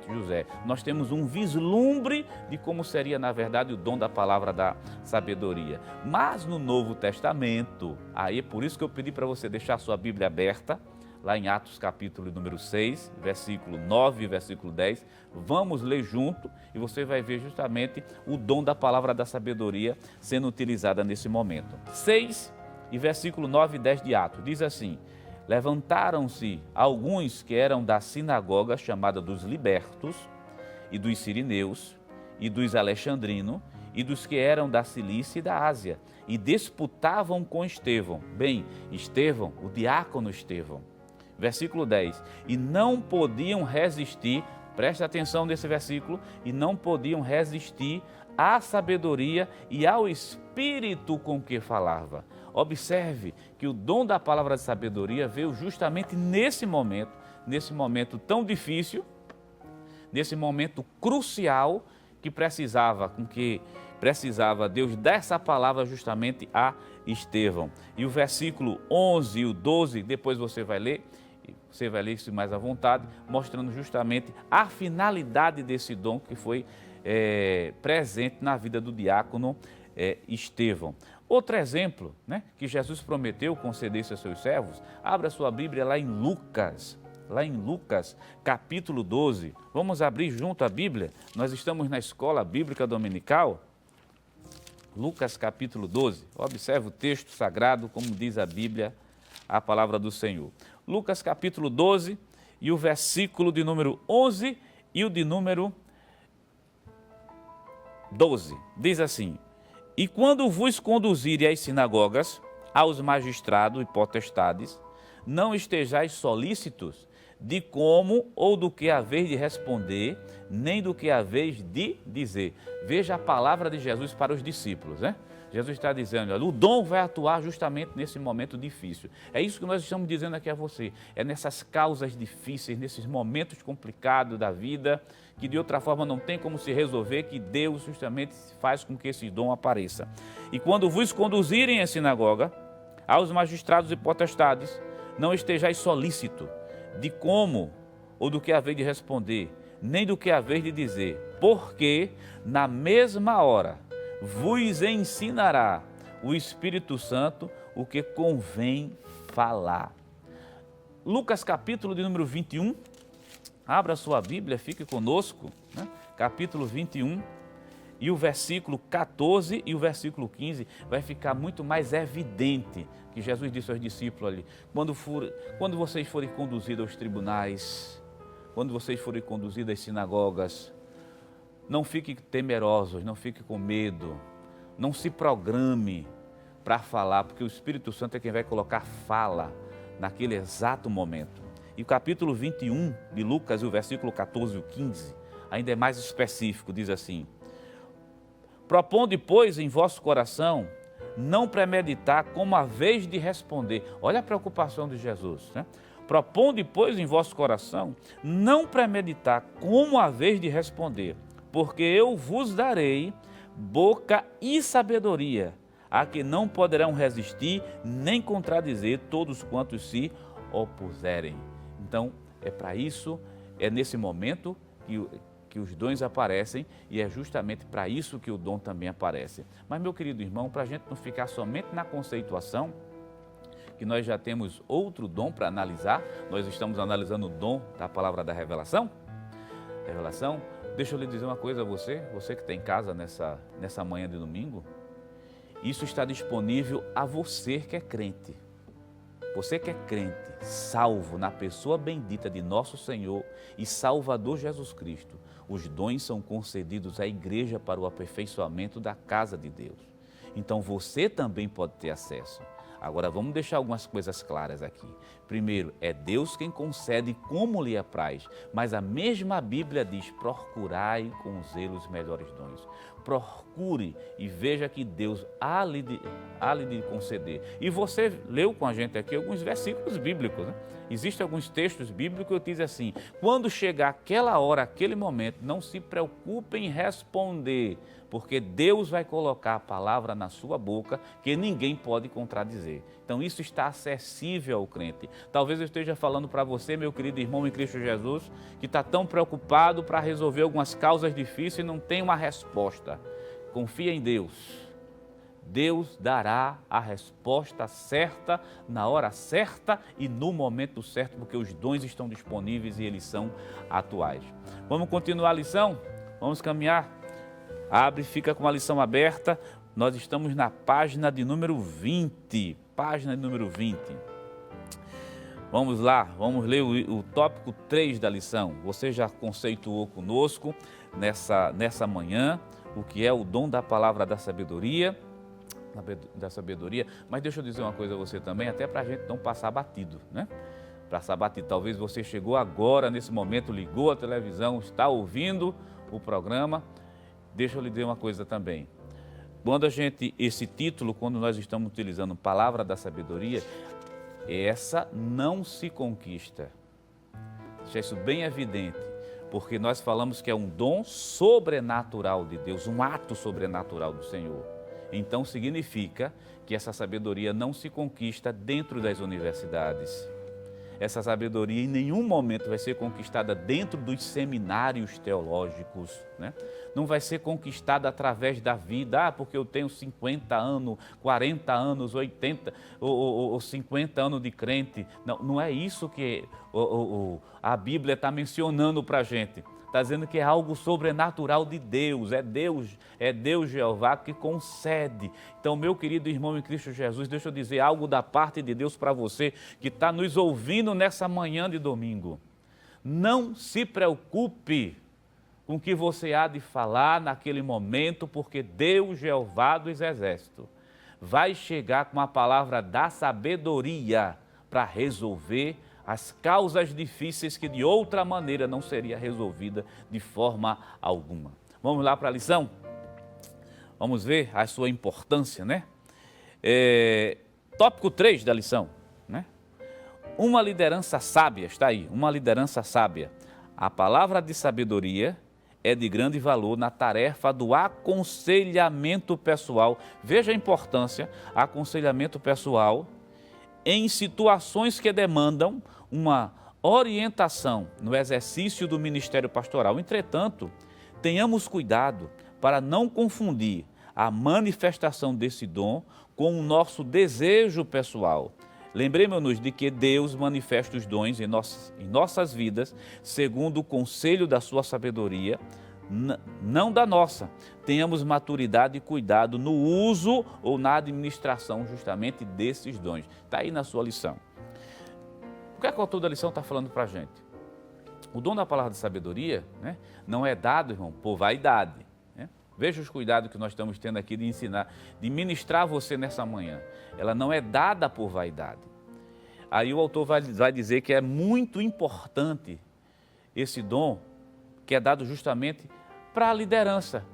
José. Nós temos um vislumbre de como seria, na verdade, o dom da palavra da sabedoria. Mas no Novo Testamento, aí é por isso que eu pedi para você deixar a sua Bíblia aberta, lá em Atos capítulo número 6, versículo 9 e versículo 10, vamos ler junto e você vai ver justamente o dom da palavra da sabedoria sendo utilizada nesse momento. 6 e versículo 9 e 10 de Atos, diz assim: levantaram-se alguns que eram da sinagoga chamada dos libertos e dos sirineus e dos alexandrinos e dos que eram da Cilícia e da Ásia e disputavam com Estevão. Bem, Estevão, o diácono Estevão. Versículo 10, e não podiam resistir, preste atenção nesse versículo, e não podiam resistir à sabedoria e ao espírito com que falava. Observe que o dom da palavra de sabedoria veio justamente nesse momento tão difícil, nesse momento crucial que precisava Deus dar essa palavra justamente a Estevão. E o versículo 11 e o 12, depois você vai ler isso mais à vontade, mostrando justamente a finalidade desse dom que foi presente na vida do diácono Estevão. Outro exemplo, né, que Jesus prometeu conceder-se a seus servos, abra sua Bíblia lá em Lucas capítulo 12. Vamos abrir junto a Bíblia, nós estamos na escola bíblica dominical. Lucas capítulo 12, observe o texto sagrado, como diz a Bíblia, a palavra do Senhor. Lucas capítulo 12 e o versículo de número 11 e o de número 12. Diz assim: e quando vos conduzirem às sinagogas, aos magistrados e potestades, não estejais solícitos de como ou do que haveis de responder, nem do que haveis de dizer. Veja a palavra de Jesus para os discípulos, né? Jesus está dizendo, olha, o dom vai atuar justamente nesse momento difícil. É isso que nós estamos dizendo aqui a você. É nessas causas difíceis, nesses momentos complicados da vida, que de outra forma não tem como se resolver, que Deus justamente faz com que esse dom apareça. E quando vos conduzirem à sinagoga, aos magistrados e potestades, não estejais solícito de como ou do que haveis de responder, nem do que haveis de dizer, porque na mesma hora vos ensinará o Espírito Santo o que convém falar. Lucas capítulo de número 21, abra sua Bíblia, fique conosco, né? Capítulo 21 e o versículo 14 e o versículo 15 vai ficar muito mais evidente que Jesus disse aos discípulos ali, quando vocês forem conduzidos aos tribunais, quando vocês forem conduzidos às sinagogas, não fique temerosos, não fique com medo, não se programe para falar, porque o Espírito Santo é quem vai colocar fala naquele exato momento. E o capítulo 21 de Lucas, o versículo 14 e o 15, ainda é mais específico, diz assim: proponde, pois, em vosso coração não premeditar como a vez de responder. Olha a preocupação de Jesus, né? Proponde, pois, em vosso coração, não premeditar como a vez de responder, porque eu vos darei boca e sabedoria, a que não poderão resistir nem contradizer todos quantos se opuserem. Então, é para isso, é nesse momento que os dons aparecem e é justamente para isso que o dom também aparece. Mas, meu querido irmão, para a gente não ficar somente na conceituação, que nós já temos outro dom para analisar, nós estamos analisando o dom da palavra da revelação. Revelação, deixa eu lhe dizer uma coisa a você que está em casa nessa manhã de domingo, isso está disponível a você que é crente. Você que é crente, salvo na pessoa bendita de nosso Senhor e Salvador Jesus Cristo, os dons são concedidos à igreja para o aperfeiçoamento da casa de Deus. Então você também pode ter acesso. Agora vamos deixar algumas coisas claras aqui. Primeiro, é Deus quem concede como lhe apraz, mas a mesma Bíblia diz, procurai com zelo os melhores dons. Procure e veja que Deus há lhe de conceder. E você leu com a gente aqui alguns versículos bíblicos, né? Existem alguns textos bíblicos que dizem assim, quando chegar aquela hora, aquele momento, não se preocupe em responder, porque Deus vai colocar a palavra na sua boca que ninguém pode contradizer. Então isso está acessível ao crente. Talvez eu esteja falando para você, meu querido irmão em Cristo Jesus, que está tão preocupado para resolver algumas causas difíceis e não tem uma resposta. Confia em Deus. Deus dará a resposta certa, na hora certa e no momento certo, porque os dons estão disponíveis e eles são atuais. Vamos continuar a lição? Vamos caminhar? Abre, fica com a lição aberta. Nós estamos na página de número 20. Página de número 20. Vamos lá, vamos ler o tópico 3 da lição. Você já conceituou conosco nessa manhã o que é o dom da palavra da sabedoria, mas deixa eu dizer uma coisa a você também, até para a gente não passar batido, né? Passar batido. Talvez você chegou agora, nesse momento, ligou a televisão, está ouvindo o programa. Deixa eu lhe dizer uma coisa também. Esse título, quando nós estamos utilizando palavra da sabedoria, essa não se conquista. Deixa isso bem evidente, porque nós falamos que é um dom sobrenatural de Deus, um ato sobrenatural do Senhor. Então significa que essa sabedoria não se conquista dentro das universidades. Essa sabedoria em nenhum momento vai ser conquistada dentro dos seminários teológicos, né? Não vai ser conquistada através da vida, porque eu tenho 50 anos, 40 anos, 80 ou 50 anos de crente. Não, não é isso que a Bíblia está mencionando para a gente. Está dizendo que é algo sobrenatural de Deus, é Deus Jeová que concede. Então, meu querido irmão em Cristo Jesus, deixa eu dizer algo da parte de Deus para você que está nos ouvindo nessa manhã de domingo. Não se preocupe com o que você há de falar naquele momento, porque Deus Jeová dos Exércitos vai chegar com a palavra da sabedoria para resolver as causas difíceis que de outra maneira não seria resolvida de forma alguma. Vamos lá para a lição? Vamos ver a sua importância, né? Tópico 3 da lição, né? Uma liderança sábia, está aí, uma liderança sábia. A palavra de sabedoria é de grande valor na tarefa do aconselhamento pessoal. Veja a importância, aconselhamento pessoal em situações que demandam uma orientação no exercício do ministério pastoral. Entretanto, tenhamos cuidado para não confundir a manifestação desse dom com o nosso desejo pessoal. Lembremos-nos de que Deus manifesta os dons em nossas vidas, segundo o conselho da sua sabedoria, não da nossa. Tenhamos maturidade e cuidado no uso ou na administração justamente desses dons. Está aí na sua lição. O que é que o autor da lição está falando para a gente? O dom da palavra de sabedoria, né, não é dado, irmão, por vaidade. Né? Veja os cuidados que nós estamos tendo aqui de ensinar, de ministrar você nessa manhã. Ela não é dada por vaidade. Aí o autor vai dizer que é muito importante esse dom que é dado justamente para a liderança.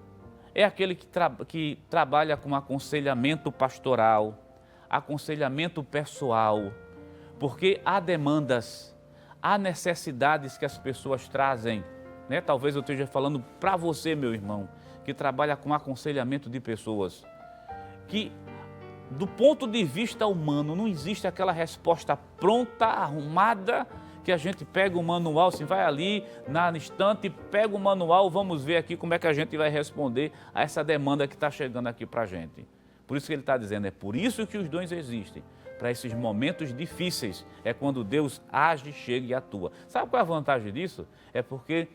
é aquele que trabalha com aconselhamento pastoral, aconselhamento pessoal, porque há demandas, há necessidades que as pessoas trazem, né? Talvez eu esteja falando para você, meu irmão, que trabalha com aconselhamento de pessoas, que do ponto de vista humano não existe aquela resposta pronta, arrumada, que a gente pega o manual, assim, vai ali na estante, pega o manual, vamos ver aqui como é que a gente vai responder a essa demanda que está chegando aqui para a gente. Por isso que ele está dizendo, é por isso que os dons existem, para esses momentos difíceis, é quando Deus age, chega e atua. Sabe qual é a vantagem disso? É porque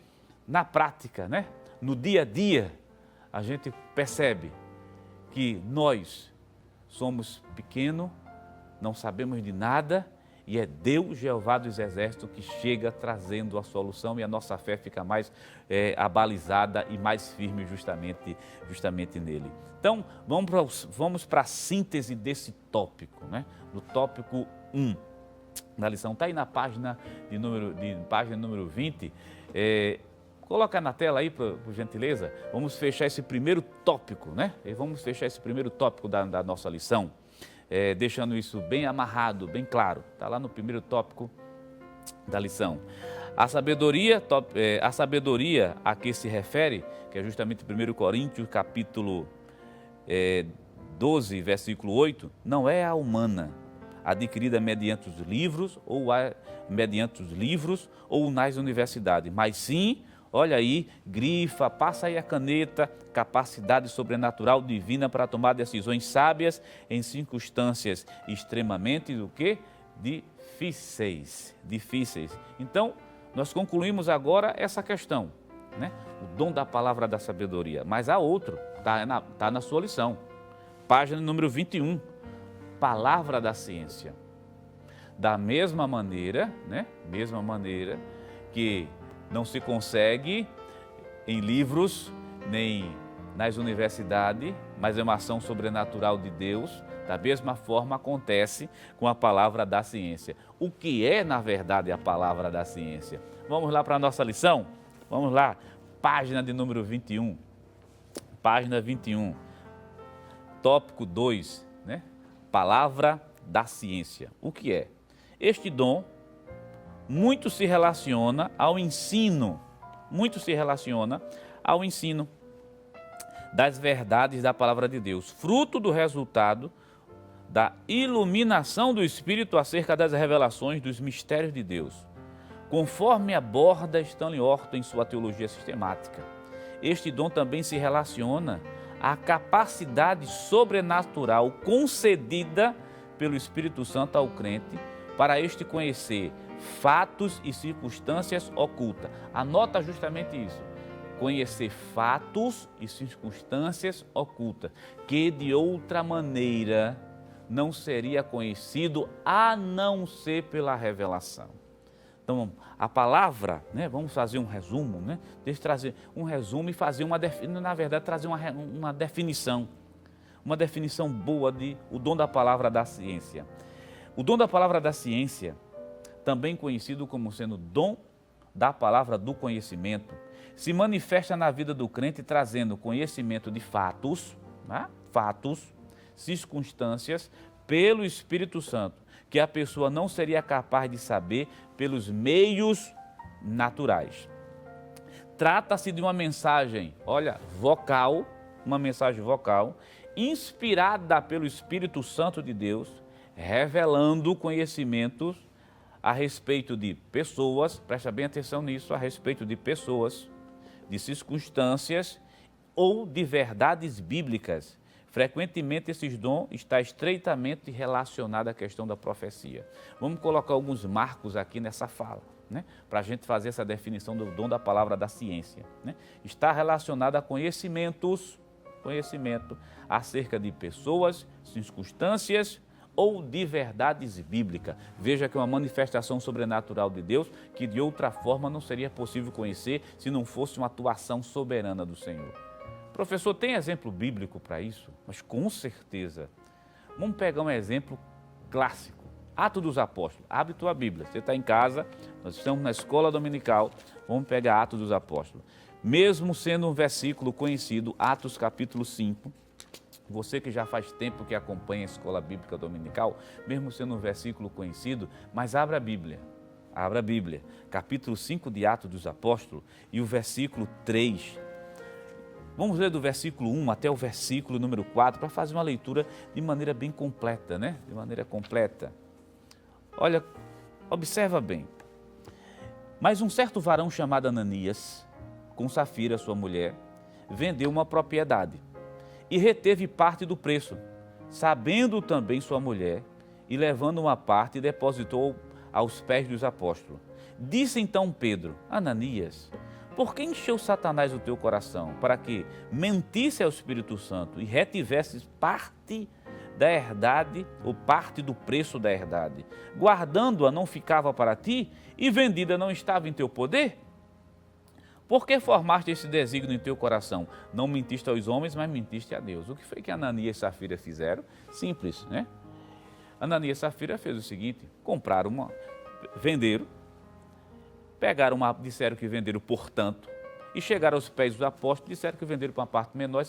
na prática, né, no dia a dia, a gente percebe que nós somos pequenos, não sabemos de nada, e é Deus, Jeová dos Exércitos, que chega trazendo a solução e a nossa fé fica mais abalizada e mais firme justamente nele. Então, vamos para a síntese desse tópico, né? Do tópico 1 da lição. Está aí na página número 20. Coloca na tela aí, por gentileza. Vamos fechar esse primeiro tópico, né? Vamos fechar esse primeiro tópico da nossa lição. Deixando isso bem amarrado, bem claro. Está lá no primeiro tópico da lição. A sabedoria a que se refere, que é justamente 1 Coríntios, capítulo 12, versículo 8, não é a humana, adquirida mediante os livros ou nas universidades, mas sim, olha aí, grifa, passa aí a caneta, capacidade sobrenatural divina para tomar decisões sábias em circunstâncias extremamente difíceis. Então, nós concluímos agora essa questão, né? O dom da palavra da sabedoria. Mas há outro, está na sua lição, página número 21, palavra da ciência. Da mesma maneira, né? Que não se consegue em livros, nem nas universidades, mas é uma ação sobrenatural de Deus. Da mesma forma acontece com a palavra da ciência. O que é, na verdade, a palavra da ciência? Vamos lá para a nossa lição? Vamos lá, página de número 21. Página 21, tópico 2, né? Palavra da ciência. O que é? Este dom muito se relaciona ao ensino das verdades da palavra de Deus, fruto do resultado da iluminação do Espírito acerca das revelações dos mistérios de Deus, conforme aborda Stanley Orton em sua teologia sistemática. Este dom também se relaciona à capacidade sobrenatural concedida pelo Espírito Santo ao crente para este conhecer fatos e circunstâncias ocultas. Anota justamente isso. Conhecer fatos e circunstâncias ocultas, que de outra maneira não seria conhecido a não ser pela revelação. Então, a palavra, né, vamos fazer um resumo, né? Deixa eu trazer um resumo e fazer trazer uma definição boa de o dom da palavra da ciência. O dom da palavra da ciência, também conhecido como sendo dom da palavra do conhecimento, se manifesta na vida do crente trazendo conhecimento de fatos, né? Circunstâncias, pelo Espírito Santo, que a pessoa não seria capaz de saber pelos meios naturais. Trata-se de uma mensagem, vocal, uma mensagem vocal, inspirada pelo Espírito Santo de Deus, revelando conhecimentos a respeito de pessoas, presta bem atenção nisso, a respeito de pessoas, de circunstâncias ou de verdades bíblicas. Frequentemente, esses dons está estreitamente relacionado à questão da profecia. Vamos colocar alguns marcos aqui nessa fala, né? Para a gente fazer essa definição do dom da palavra da ciência, né? Está relacionado a conhecimento acerca de pessoas, circunstâncias ou de verdades bíblicas. Veja que é uma manifestação sobrenatural de Deus que de outra forma não seria possível conhecer se não fosse uma atuação soberana do Senhor. Professor, tem exemplo bíblico para isso? Mas com certeza. Vamos pegar um exemplo clássico. Atos dos Apóstolos. Abre tua Bíblia. Você está em casa, nós estamos na escola dominical. Vamos pegar Atos dos Apóstolos. mesmo sendo um versículo conhecido, Atos capítulo 5, você que já faz tempo que acompanha a Escola Bíblica Dominical, mesmo sendo um versículo conhecido, mas abra a Bíblia, capítulo 5 de Atos dos Apóstolos e o versículo 3. Vamos ler do versículo 1 até o versículo número 4 para fazer uma leitura de maneira bem completa, né? De maneira completa. Olha, observa bem. Mas um certo varão chamado Ananias, com Safira, sua mulher, vendeu uma propriedade e reteve parte do preço, sabendo também sua mulher, e levando uma parte, depositou aos pés dos apóstolos. Disse então Pedro: Ananias, por que encheu Satanás o teu coração, para que mentisse ao Espírito Santo e retivesses parte da herdade, ou parte do preço da herdade? Guardando-a não ficava para ti, e vendida não estava em teu poder? Por que formaste esse desígnio em teu coração? Não mentiste aos homens, mas mentiste a Deus. O que foi que Ananias e Safira fizeram? Simples, né? Ananias e Safira fez o seguinte: venderam, disseram que venderam por tanto, e chegaram aos pés dos apóstolos, disseram que venderam para uma parte menor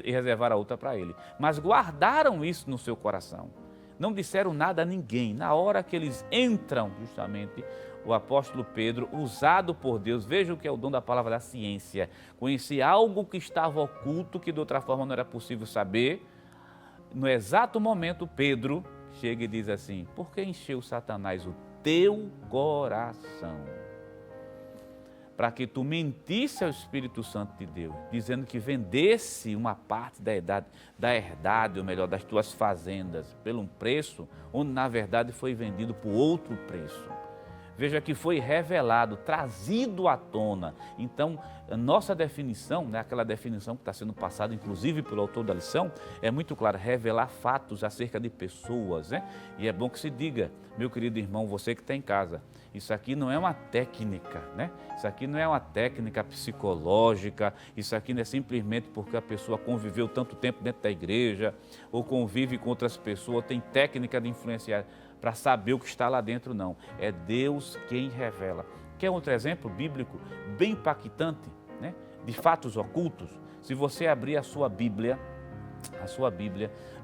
e reservaram a outra para ele. Mas guardaram isso no seu coração. Não disseram nada a ninguém. Na hora que eles entram, justamente, o apóstolo Pedro, usado por Deus, veja o que é o dom da palavra da ciência, conhecia algo que estava oculto, que de outra forma não era possível saber. No exato momento, Pedro chega e diz assim: por que encheu Satanás o teu coração? Para que tu mentisse ao Espírito Santo de Deus, dizendo que vendesse uma parte da herdade, ou melhor, das tuas fazendas, pelo um preço, onde na verdade foi vendido por outro preço. Veja que foi revelado, trazido à tona. Então, a nossa definição, né, aquela definição que está sendo passada, inclusive pelo autor da lição, é muito clara: revelar fatos acerca de pessoas, né? E é bom que se diga, meu querido irmão, você que está em casa, isso aqui não é uma técnica, né? Isso aqui não é uma técnica psicológica, isso aqui não é simplesmente porque a pessoa conviveu tanto tempo dentro da igreja, ou convive com outras pessoas, tem técnica de influenciar para saber o que está lá dentro, não. É Deus quem revela. Quer outro exemplo bíblico bem impactante, né, de fatos ocultos? Se você abrir a sua Bíblia,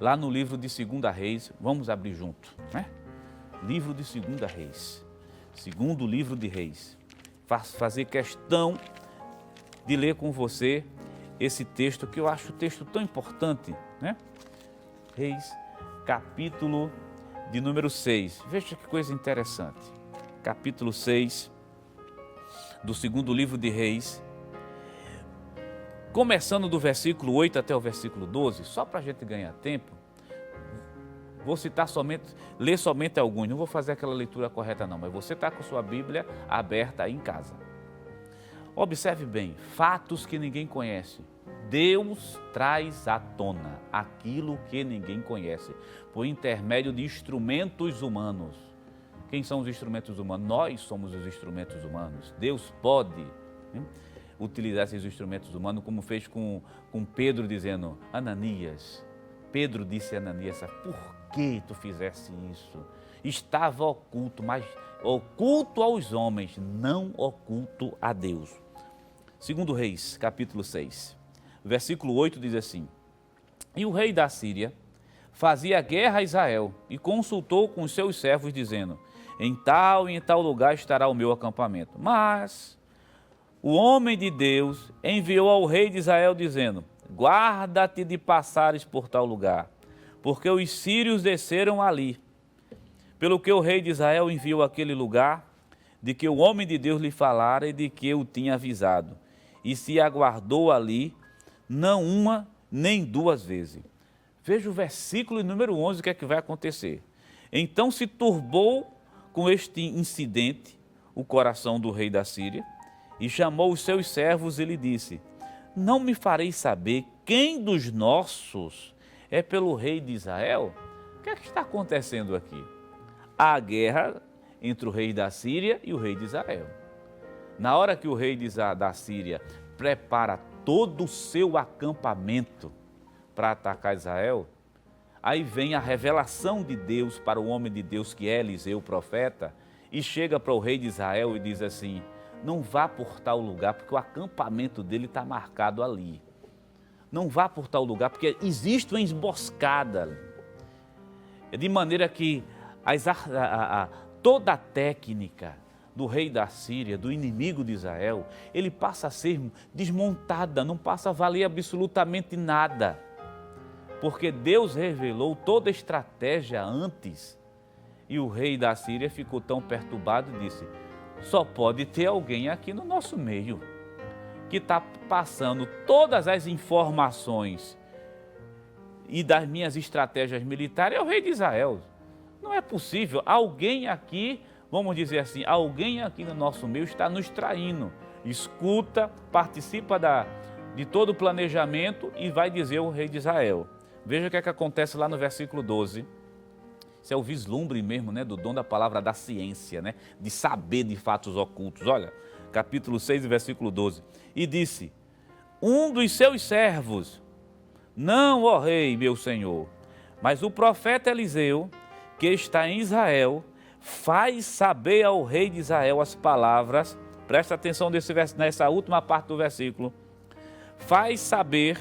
lá no livro de 2 Reis, vamos abrir junto, né? Livro de 2 Reis, segundo livro de Reis. Fazer questão de ler com você esse texto, que eu acho um texto tão importante, né? Reis, capítulo de número 6. Veja que coisa interessante. Capítulo 6 do segundo livro de Reis, começando do versículo 8 até o versículo 12, só para a gente ganhar tempo, vou citar ler somente alguns, não vou fazer aquela leitura correta não, mas você está com sua Bíblia aberta aí em casa. Observe bem, fatos que ninguém conhece. Deus traz à tona aquilo que ninguém conhece, por intermédio de instrumentos humanos. Quem são os instrumentos humanos? Nós somos os instrumentos humanos. Deus pode utilizar esses instrumentos humanos, como fez com Pedro, dizendo: Ananias. Pedro disse a Ananias: por que tu fizesse isso? Estava oculto, mas oculto aos homens, não oculto a Deus. 2 Reis, capítulo 6, versículo 8 diz assim: E o rei da Síria fazia guerra a Israel e consultou com os seus servos, dizendo: em tal e em tal lugar estará o meu acampamento. Mas o homem de Deus enviou ao rei de Israel, dizendo: guarda-te de passares por tal lugar, porque os sírios desceram ali. Pelo que o rei de Israel enviou àquele lugar, de que o homem de Deus lhe falara e de que eu tinha avisado, e se aguardou ali, não uma nem duas vezes. Veja o versículo número 11, o que é que vai acontecer. Então se turbou com este incidente o coração do rei da Síria, e chamou os seus servos e lhe disse: não me fareis saber quem dos nossos é pelo rei de Israel? O que é que está acontecendo aqui? A guerra entre o rei da Síria e o rei de Israel. Na hora que o rei da Síria prepara todo o seu acampamento para atacar Israel, aí vem a revelação de Deus para o homem de Deus, que é Eliseu, o profeta, e chega para o rei de Israel e diz assim: não vá por tal lugar, porque o acampamento dele está marcado ali. Não vá por tal lugar, porque existe uma emboscada. De maneira que toda a técnica do rei da Síria, do inimigo de Israel, ele passa a ser desmontada, não passa a valer absolutamente nada. Porque Deus revelou toda a estratégia antes. E o rei da Síria ficou tão perturbado e disse: só pode ter alguém aqui no nosso meio que está passando todas as informações e das minhas estratégias militares, é o rei de Israel. Não é possível, alguém aqui, vamos dizer assim, alguém aqui no nosso meio está nos traindo. Escuta, participa de todo o planejamento e vai dizer o rei de Israel. Veja o que é que acontece lá no versículo 12. Isso é o vislumbre mesmo, né, do dom da palavra da ciência, né, de saber de fatos ocultos. Olha, capítulo 6, versículo 12. E disse: um dos seus servos, não, ó rei, meu senhor, mas o profeta Eliseu, que está em Israel, faz saber ao rei de Israel as palavras, presta atenção nessa última parte do versículo, faz saber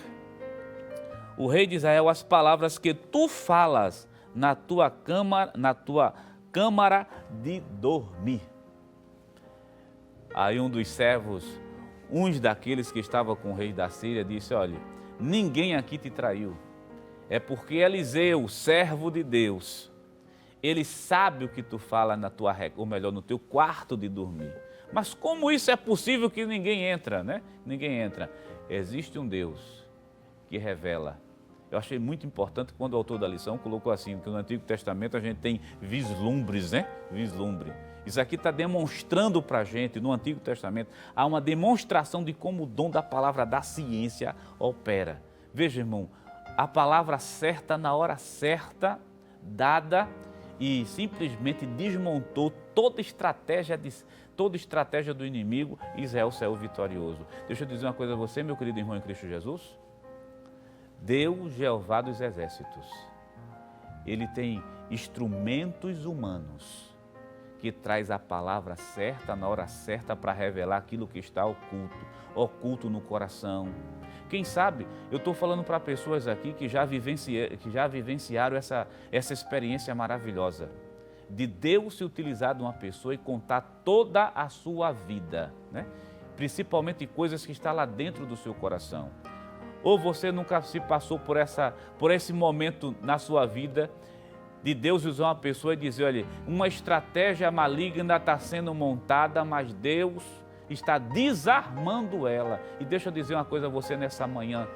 o rei de Israel as palavras que tu falas na tua câmara de dormir. Aí um dos servos, uns daqueles que estavam com o rei da Síria, disse: olha, ninguém aqui te traiu, é porque Eliseu, servo de Deus, ele sabe o que tu fala no teu quarto de dormir. Mas como isso é possível que ninguém entra, né? Ninguém entra. Existe um Deus que revela. Eu achei muito importante quando o autor da lição colocou assim, que no Antigo Testamento a gente tem vislumbres, né? Vislumbre. Isso aqui está demonstrando para a gente, no Antigo Testamento, há uma demonstração de como o dom da palavra da ciência opera. Veja, irmão, a palavra certa na hora certa, dada, e simplesmente desmontou toda estratégia do inimigo, e Israel saiu vitorioso. Deixa eu dizer uma coisa a você, meu querido irmão em Cristo Jesus. Deus, Jeová dos exércitos, ele tem instrumentos humanos que traz a palavra certa na hora certa para revelar aquilo que está oculto no coração. Quem sabe, eu estou falando para pessoas aqui que já vivenciaram essa experiência maravilhosa de Deus se utilizar de uma pessoa e contar toda a sua vida, né? Principalmente coisas que estão lá dentro do seu coração. Ou você nunca se passou por esse momento na sua vida de Deus usar uma pessoa e dizer: olha, uma estratégia maligna está sendo montada, mas Deus está desarmando ela. E deixa eu dizer uma coisa a você nessa manhã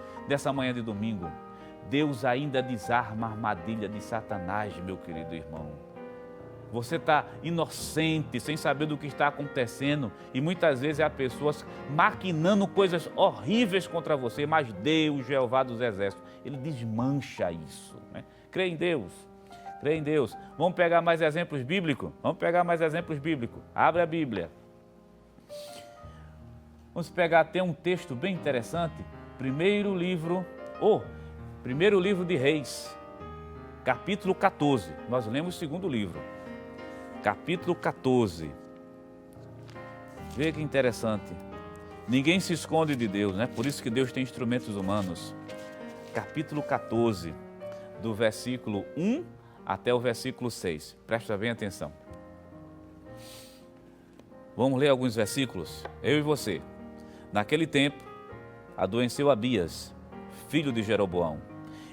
de domingo. Deus ainda desarma a armadilha de Satanás, meu querido irmão. Você está inocente, sem saber do que está acontecendo, e muitas vezes há pessoas maquinando coisas horríveis contra você, mas Deus, Jeová dos exércitos, ele desmancha isso, né? Crê em Deus, crê em Deus. Vamos pegar mais exemplos bíblicos? Abre a Bíblia. Vamos pegar até um texto bem interessante, primeiro livro de Reis, capítulo 14. Nós lemos o segundo livro. Capítulo 14. Veja que interessante. Ninguém se esconde de Deus, né? Por isso que Deus tem instrumentos humanos. Capítulo 14, do versículo 1 até o versículo 6. Presta bem atenção. Vamos ler alguns versículos? Eu e você. Naquele tempo, adoeceu Abias, filho de Jeroboão.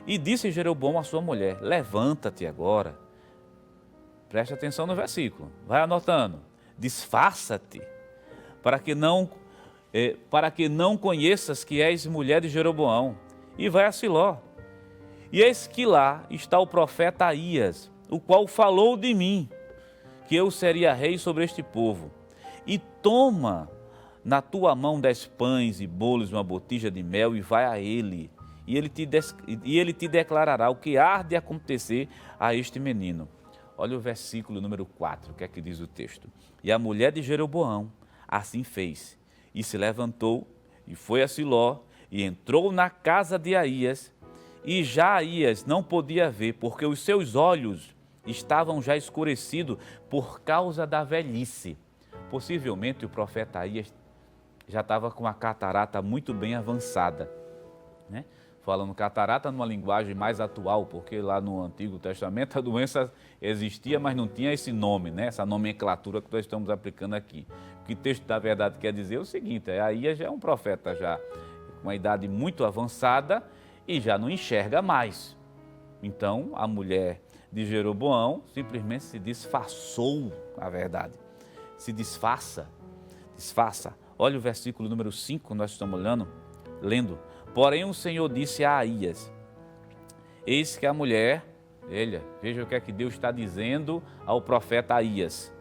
E disse Jeroboão à sua mulher: levanta-te agora. Preste atenção no versículo, vai anotando. Disfarça-te, para que não conheças que és mulher de Jeroboão, e vai a Siló. E eis que lá está o profeta Aías, o qual falou de mim, que eu seria rei sobre este povo. E toma na tua mão 10 pães e bolos, uma botija de mel, e vai a ele. E ele te declarará o que há de acontecer a este menino. Olha o versículo número 4, o que é que diz o texto. E a mulher de Jeroboão assim fez, e se levantou, e foi a Siló, e entrou na casa de Aías, e já Aías não podia ver, porque os seus olhos estavam já escurecidos por causa da velhice. Possivelmente o profeta Aías já estava com a catarata muito bem avançada, né? Falando catarata numa linguagem mais atual, porque lá no Antigo Testamento a doença existia, mas não tinha esse nome, né? Essa nomenclatura que nós estamos aplicando aqui. O que o texto da verdade quer dizer é o seguinte: Aías já é um profeta já com uma idade muito avançada e já não enxerga mais. Então a mulher de Jeroboão simplesmente se disfarçou, na verdade. Se disfarça. Olha o versículo número 5, nós estamos lendo. Porém o Senhor disse a Aías: eis que a mulher, veja o que é que Deus está dizendo ao profeta Aías.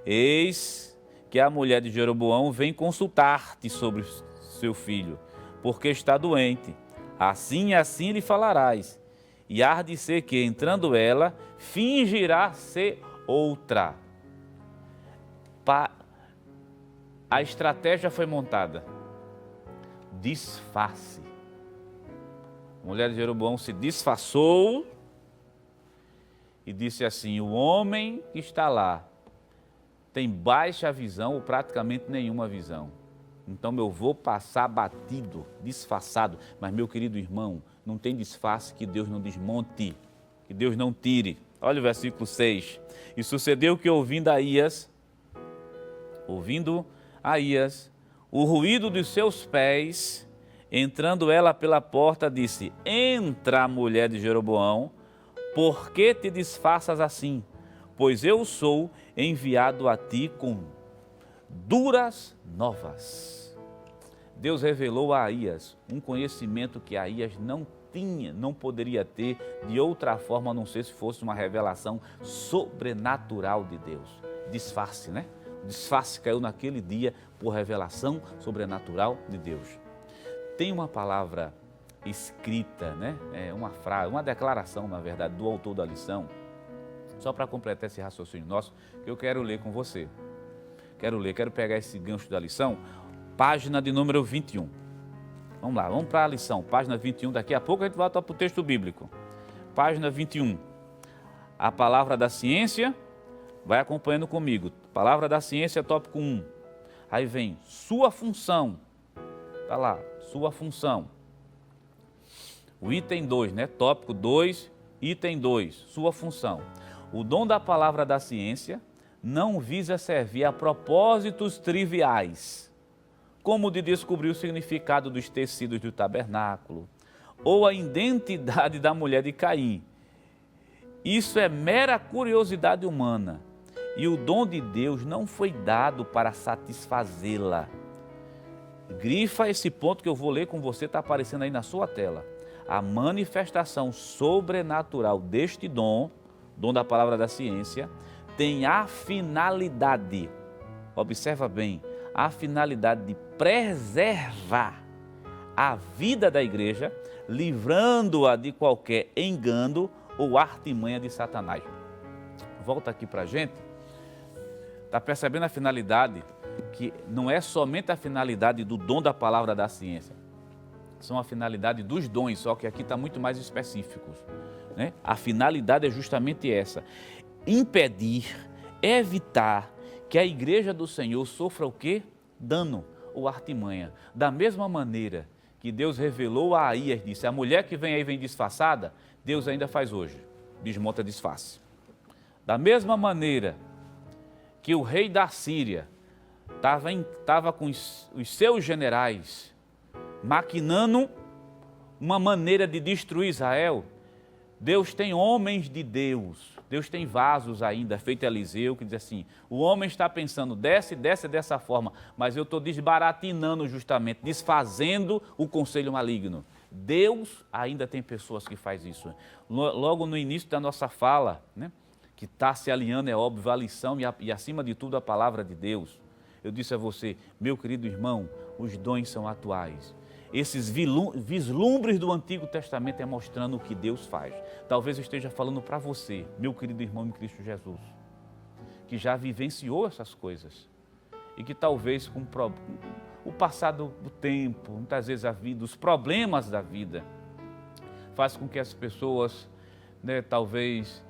Eis que a mulher de Jeroboão vem consultar-te sobre seu filho, porque está doente. Assim e assim lhe falarás. E há de ser que, entrando ela, fingirá ser outra. A estratégia foi montada. Disfarce. A mulher de Jeroboão se disfarçou e disse assim: o homem que está lá tem baixa visão ou praticamente nenhuma visão. Então eu vou passar batido, disfarçado. Mas, meu querido irmão, não tem disfarce que Deus não desmonte, que Deus não tire. Olha o versículo 6. E sucedeu que ouvindo Aías, o ruído dos seus pés, entrando ela pela porta, disse: entra, a mulher de Jeroboão, por que te disfarças assim? Pois eu sou enviado a ti com duras novas. Deus revelou a Aías um conhecimento que Aías não tinha, não poderia ter de outra forma, a não ser se fosse uma revelação sobrenatural de Deus. Disfarce, né? O disfarce caiu naquele dia por revelação sobrenatural de Deus. Tem uma palavra escrita, né? Uma frase, uma declaração, na verdade, do autor da lição, só para completar esse raciocínio nosso, que eu quero ler com você. Quero pegar esse gancho da lição, página de número 21. Vamos lá, vamos para a lição, página 21. Daqui a pouco a gente volta para o texto bíblico. Página 21. A palavra da ciência, vai acompanhando comigo. Palavra da ciência, tópico 1. Aí vem sua função. Está lá, sua função. O item 2, né? Tópico 2, item 2, sua função. O dom da palavra da ciência não visa servir a propósitos triviais, como de descobrir o significado dos tecidos do tabernáculo, ou a identidade da mulher de Caim. Isso é mera curiosidade humana, e o dom de Deus não foi dado para satisfazê-la. Grifa esse ponto que eu vou ler com você, está aparecendo aí na sua tela. A manifestação sobrenatural deste dom da palavra da ciência, tem a finalidade, observa bem, a finalidade de preservar a vida da igreja, livrando-a de qualquer engano ou artimanha de Satanás. Volta aqui para a gente. Está percebendo a finalidade? Que não é somente a finalidade do dom da palavra da ciência, são a finalidade dos dons, só que aqui está muito mais específicos, né? A finalidade é justamente essa: impedir, evitar que a igreja do Senhor sofra o quê? Dano ou artimanha. Da mesma maneira que Deus revelou a Aías, disse: a mulher que vem aí vem disfarçada, Deus ainda faz hoje, desmonta disfarce. Da mesma maneira que o rei da Síria estava com os seus generais maquinando uma maneira de destruir Israel, Deus tem homens de Deus, Deus tem vasos ainda, feito Eliseu, que diz assim: o homem está pensando, desce dessa forma, mas eu estou desbaratinando justamente, desfazendo o conselho maligno. Deus ainda tem pessoas que fazem isso. Logo no início da nossa fala, né, que está se alinhando, é óbvio, a lição e acima de tudo a palavra de Deus. Eu disse a você, meu querido irmão, os dons são atuais. Esses vislumbres do Antigo Testamento é mostrando o que Deus faz. Talvez eu esteja falando para você, meu querido irmão em Cristo Jesus, que já vivenciou essas coisas e que talvez com o passar do tempo, muitas vezes a vida, os problemas da vida, faz com que as pessoas, né, talvez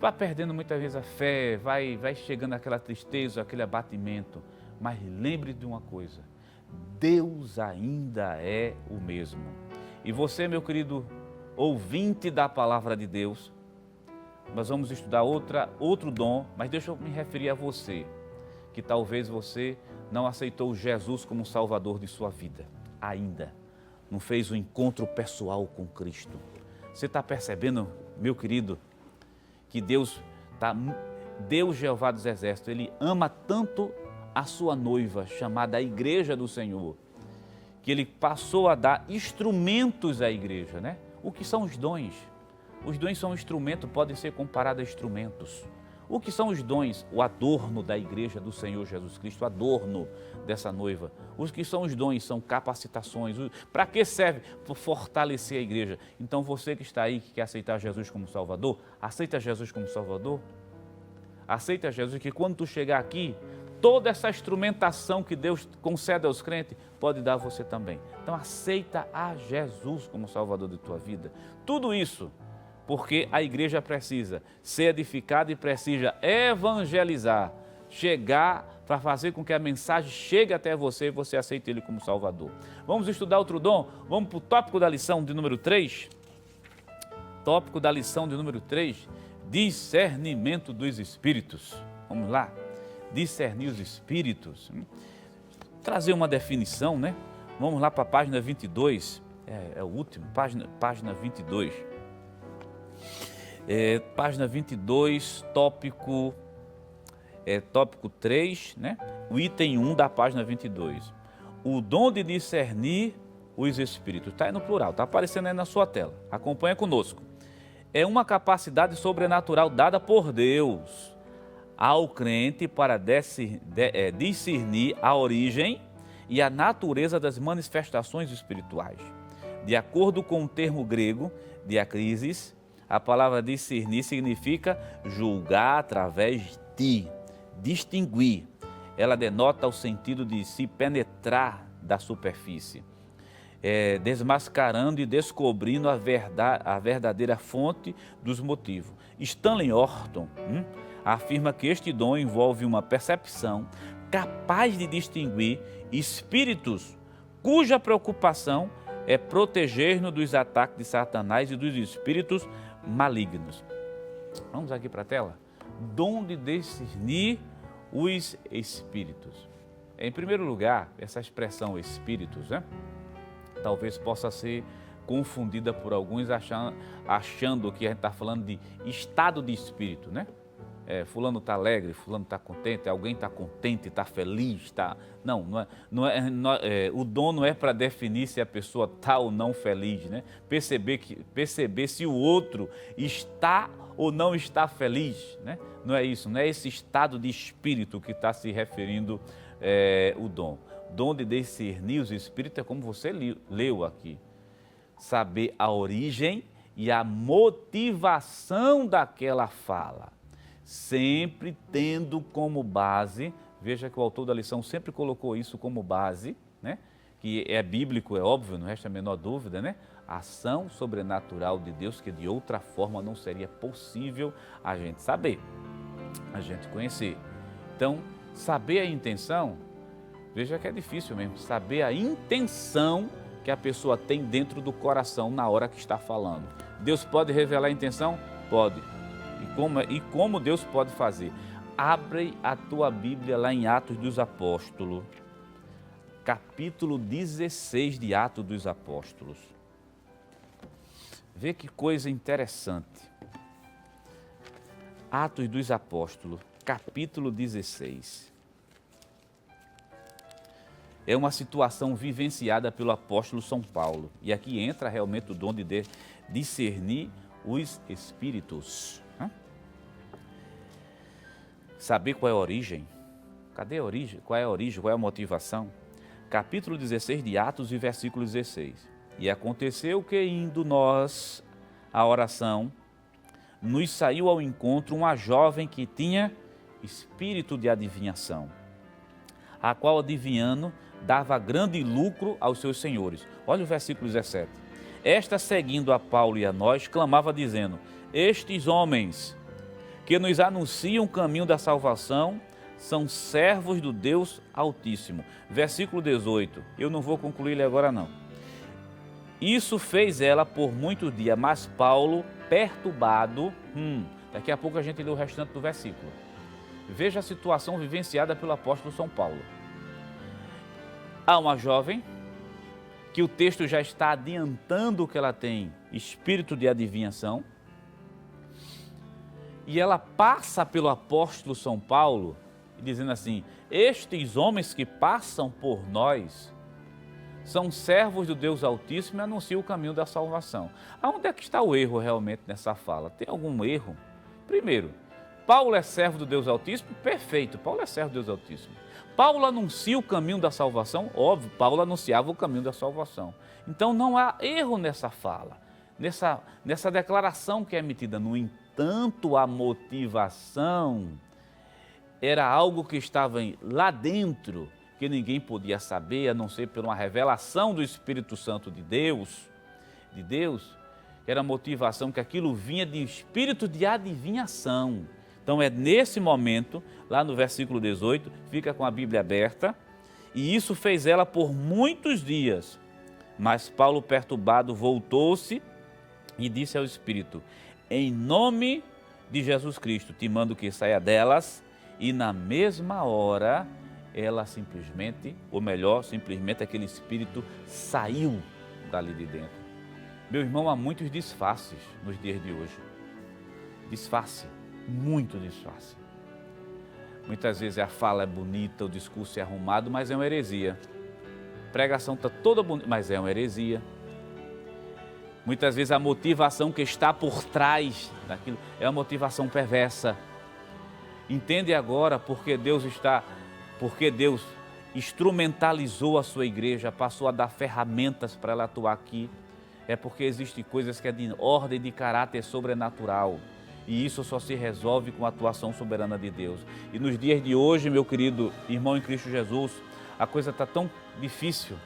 vá perdendo muitas vezes a fé, vai chegando aquela tristeza, aquele abatimento. Mas lembre de uma coisa, Deus ainda é o mesmo. E você, meu querido ouvinte da palavra de Deus, nós vamos estudar outro dom, mas deixa eu me referir a você, que talvez você não aceitou Jesus como Salvador de sua vida, ainda. Não fez um encontro pessoal com Cristo. Você está percebendo, meu querido, que Deus Jeová dos Exércitos, Ele ama tanto a sua noiva, chamada a Igreja do Senhor, que Ele passou a dar instrumentos à igreja, né? O que são os dons? Os dons são instrumentos, podem ser comparados a instrumentos. O que são os dons? O adorno da igreja do Senhor Jesus Cristo, o adorno dessa noiva. Os que são os dons? São capacitações. Para que serve? Para fortalecer a igreja. Então você que está aí, que quer aceitar Jesus como Salvador, aceita Jesus como Salvador? Aceita Jesus, que quando tu chegar aqui, toda essa instrumentação que Deus concede aos crentes, pode dar a você também. Então aceita a Jesus como Salvador de tua vida. Tudo isso porque a igreja precisa ser edificada e precisa evangelizar, chegar para fazer com que a mensagem chegue até você e você aceite Ele como Salvador. Vamos estudar outro dom? Vamos para o tópico da lição de número 3. Tópico da lição de número 3, discernimento dos espíritos. Vamos lá, discernir os espíritos. Trazer uma definição, né? Vamos lá para a página 22, é o último, página 22. Página 22, tópico 3, né? O item 1 da página 22. O dom de discernir os espíritos. Está aí no plural, está aparecendo aí na sua tela. Acompanha conosco. É uma capacidade sobrenatural dada por Deus ao crente para discernir a origem e a natureza das manifestações espirituais. De acordo com o termo grego, diacrisis, a palavra discernir significa julgar através de, distinguir. Ela denota o sentido de se penetrar da superfície, desmascarando e descobrindo a verdadeira fonte dos motivos. Stanley Orton afirma que este dom envolve uma percepção capaz de distinguir espíritos cuja preocupação é proteger-nos dos ataques de Satanás e dos espíritos malignos. Vamos aqui para a tela. Dom de discernir os espíritos. Em primeiro lugar, essa expressão espíritos, né? Talvez possa ser confundida por alguns achando que a gente está falando de estado de espírito, né? Fulano está alegre, fulano está contente, alguém está contente, está feliz, está... Não é, o dom não é para definir se a pessoa está ou não feliz, né? Perceber se o outro está ou não está feliz, né? Não é isso, não é esse estado de espírito que está se referindo o dom. Dom de discernir os espíritos é como você leu aqui. Saber a origem e a motivação daquela fala. Sempre tendo como base, veja que o autor da lição sempre colocou isso como base, né? Que é bíblico, é óbvio, não resta a menor dúvida, né? A ação sobrenatural de Deus, que de outra forma não seria possível a gente saber, a gente conhecer. Então, saber a intenção, veja que é difícil mesmo, saber a intenção que a pessoa tem dentro do coração na hora que está falando. Deus pode revelar a intenção? Pode. E como Deus pode fazer? Abre a tua Bíblia lá em Atos dos Apóstolos, capítulo 16 de Atos dos Apóstolos. Vê que coisa interessante. Atos dos Apóstolos, capítulo 16. É uma situação vivenciada pelo apóstolo São Paulo. E aqui entra realmente o dom de discernir os espíritos. Saber qual é a origem. Cadê a origem? Qual é a origem? Qual é a motivação? Capítulo 16 de Atos e versículo 16. E aconteceu que, indo nós à oração, nos saiu ao encontro uma jovem que tinha espírito de adivinhação, a qual, adivinhando, dava grande lucro aos seus senhores. Olha o versículo 17. Esta, seguindo a Paulo e a nós, clamava dizendo: estes homens que nos anunciam o caminho da salvação, são servos do Deus Altíssimo. Versículo 18, eu não vou concluir ele agora não. Isso fez ela por muitos dias, mas Paulo, perturbado, daqui a pouco a gente lê o restante do versículo. Veja a situação vivenciada pelo apóstolo São Paulo. Há uma jovem, que o texto já está adiantando que ela tem espírito de adivinhação, e ela passa pelo apóstolo São Paulo, dizendo assim, estes homens que passam por nós são servos do Deus Altíssimo e anunciam o caminho da salvação. Aonde é que está o erro realmente nessa fala? Tem algum erro? Primeiro, Paulo é servo do Deus Altíssimo? Perfeito, Paulo é servo do Deus Altíssimo. Paulo anuncia o caminho da salvação? Óbvio, Paulo anunciava o caminho da salvação. Então não há erro nessa fala, nessa declaração que é emitida. No entanto, a motivação era algo que estava lá dentro, que ninguém podia saber, a não ser por uma revelação do Espírito Santo de Deus, era a motivação que aquilo vinha de espírito de adivinhação. Então é nesse momento, lá no versículo 18, fica com a Bíblia aberta, e isso fez ela por muitos dias. Mas Paulo, perturbado, voltou-se e disse ao Espírito, em nome de Jesus Cristo, te mando que saia delas, e na mesma hora, ela simplesmente, ou melhor, simplesmente aquele Espírito saiu dali de dentro. Meu irmão, há muitos disfarces nos dias de hoje. Disfarce. Muito disfarce. Muitas vezes a fala é bonita, o discurso é arrumado, mas é uma heresia. A pregação está toda bonita, mas é uma heresia. Muitas vezes a motivação que está por trás daquilo é uma motivação perversa. Entende agora porque Deus instrumentalizou a sua igreja, passou a dar ferramentas para ela atuar aqui. É porque existem coisas que é de ordem de caráter sobrenatural. E isso só se resolve com a atuação soberana de Deus. E nos dias de hoje, meu querido irmão em Cristo Jesus, a coisa está tão difícil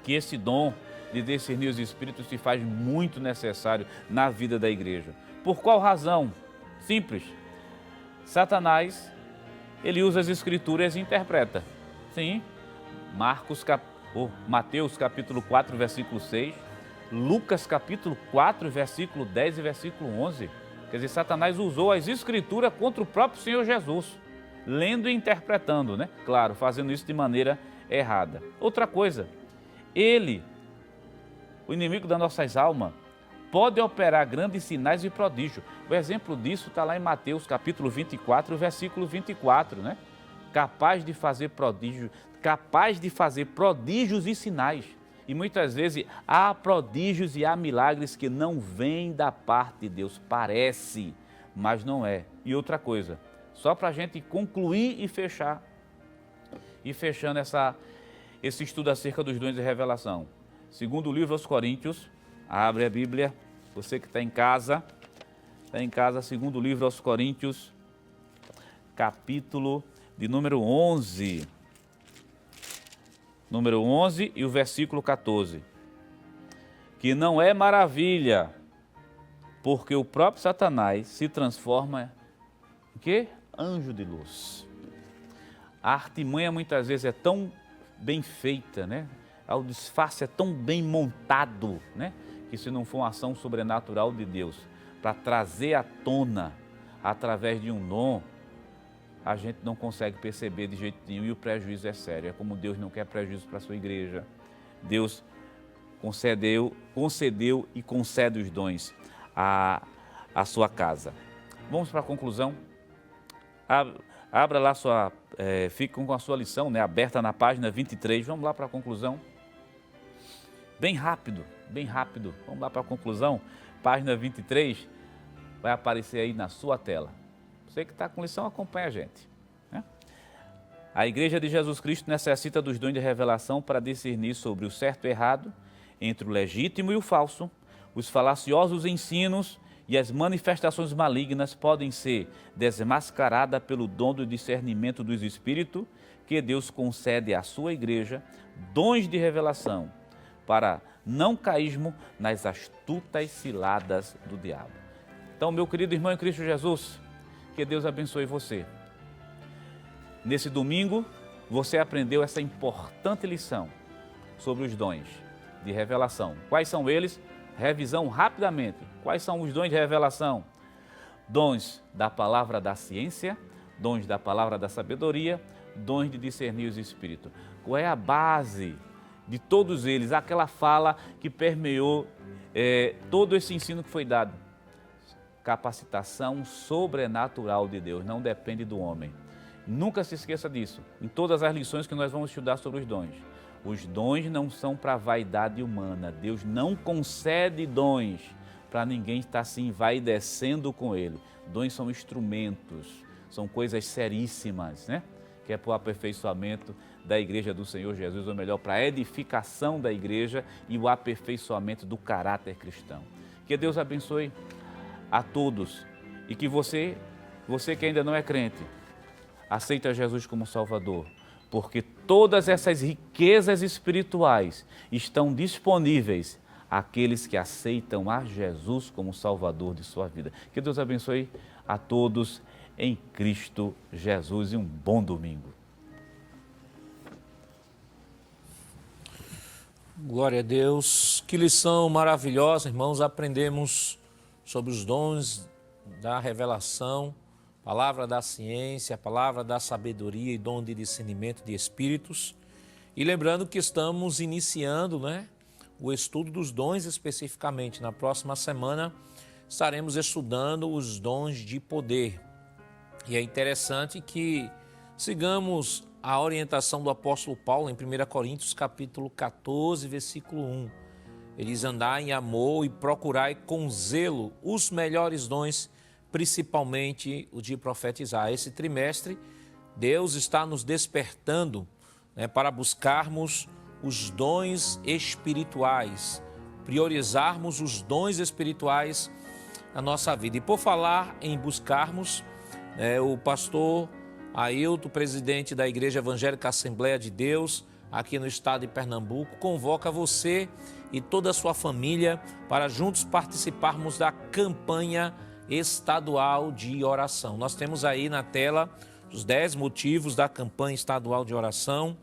que esse dom de discernir os Espíritos se faz muito necessário na vida da igreja. Por qual razão? Simples. Satanás, ele usa as Escrituras e interpreta. Sim, Mateus capítulo 4, versículo 6, Lucas capítulo 4, versículo 10 e versículo 11. Quer dizer, Satanás usou as Escrituras contra o próprio Senhor Jesus, lendo e interpretando, né? Claro, fazendo isso de maneira errada. Outra coisa, ele, o inimigo das nossas almas, pode operar grandes sinais e prodígios. O exemplo disso está lá em Mateus capítulo 24, versículo 24, né? Capaz de fazer prodígios e sinais. E muitas vezes há prodígios e há milagres que não vêm da parte de Deus. Parece, mas não é. E outra coisa, só para a gente concluir e fechar. E fechando esse estudo acerca dos dons de revelação. Segundo o livro aos Coríntios, abre a Bíblia, você que está em casa, segundo o livro aos Coríntios, capítulo de número 11. Número 11 e o versículo 14. Que não é maravilha, porque o próprio Satanás se transforma em quê? Anjo de luz. A artimanha muitas vezes é tão bem feita, né? O disfarce é tão bem montado, né? Que se não for uma ação sobrenatural de Deus, para trazer à tona, através de um dom, a gente não consegue perceber de jeito nenhum e o prejuízo é sério. É como Deus não quer prejuízo para a sua igreja. Deus concedeu e concede os dons à sua casa. Vamos para a conclusão? Abra lá fique com a sua lição, né, aberta na página 23. Vamos lá para a conclusão. Bem rápido. Vamos lá para a conclusão. Página 23 vai aparecer aí na sua tela. Você que está com lição, acompanha a gente. Né? A Igreja de Jesus Cristo necessita dos dons de revelação para discernir sobre o certo e errado, entre o legítimo e o falso. Os falaciosos ensinos e as manifestações malignas podem ser desmascaradas pelo dom do discernimento dos Espíritos que Deus concede à sua Igreja, dons de revelação, para não cairmos nas astutas ciladas do diabo. Então, meu querido irmão em Cristo Jesus, que Deus abençoe você. Nesse domingo, você aprendeu essa importante lição sobre os dons de revelação. Quais são eles? Revisão rapidamente. Quais são os dons de revelação? Dons da palavra da ciência, dons da palavra da sabedoria, dons de discernir os espíritos. Qual é a base de todos eles? Aquela fala que permeou todo esse ensino que foi dado. Capacitação sobrenatural de Deus, não depende do homem. Nunca se esqueça disso, em todas as lições que nós vamos estudar sobre os dons. Os dons não são para vaidade humana. Deus não concede dons para ninguém estar se envaidecendo com ele. Dons são instrumentos, são coisas seríssimas, né? Que é para o aperfeiçoamento da igreja do Senhor Jesus, ou melhor, para a edificação da igreja e o aperfeiçoamento do caráter cristão. Que Deus abençoe a todos e que você que ainda não é crente, aceita Jesus como Salvador, porque todas essas riquezas espirituais estão disponíveis àqueles que aceitam a Jesus como Salvador de sua vida. Que Deus abençoe a todos em Cristo Jesus e um bom domingo. Glória a Deus. Que lição maravilhosa, irmãos. Aprendemos sobre os dons da revelação, palavra da ciência, palavra da sabedoria e dom de discernimento de espíritos. E lembrando que estamos iniciando, o estudo dos dons especificamente. Na próxima semana estaremos estudando os dons de poder. E é interessante que sigamos a orientação do apóstolo Paulo em 1 Coríntios capítulo 14, versículo 1. Ele diz: andai em amor e procurai com zelo os melhores dons, principalmente o de profetizar. Esse trimestre, Deus está nos despertando para buscarmos os dons espirituais, priorizarmos os dons espirituais na nossa vida. E por falar em buscarmos, o pastor Ailton, presidente da Igreja Evangélica Assembleia de Deus, aqui no estado de Pernambuco, convoca você e toda a sua família para juntos participarmos da campanha estadual de oração. Nós temos aí na tela os 10 motivos da campanha estadual de oração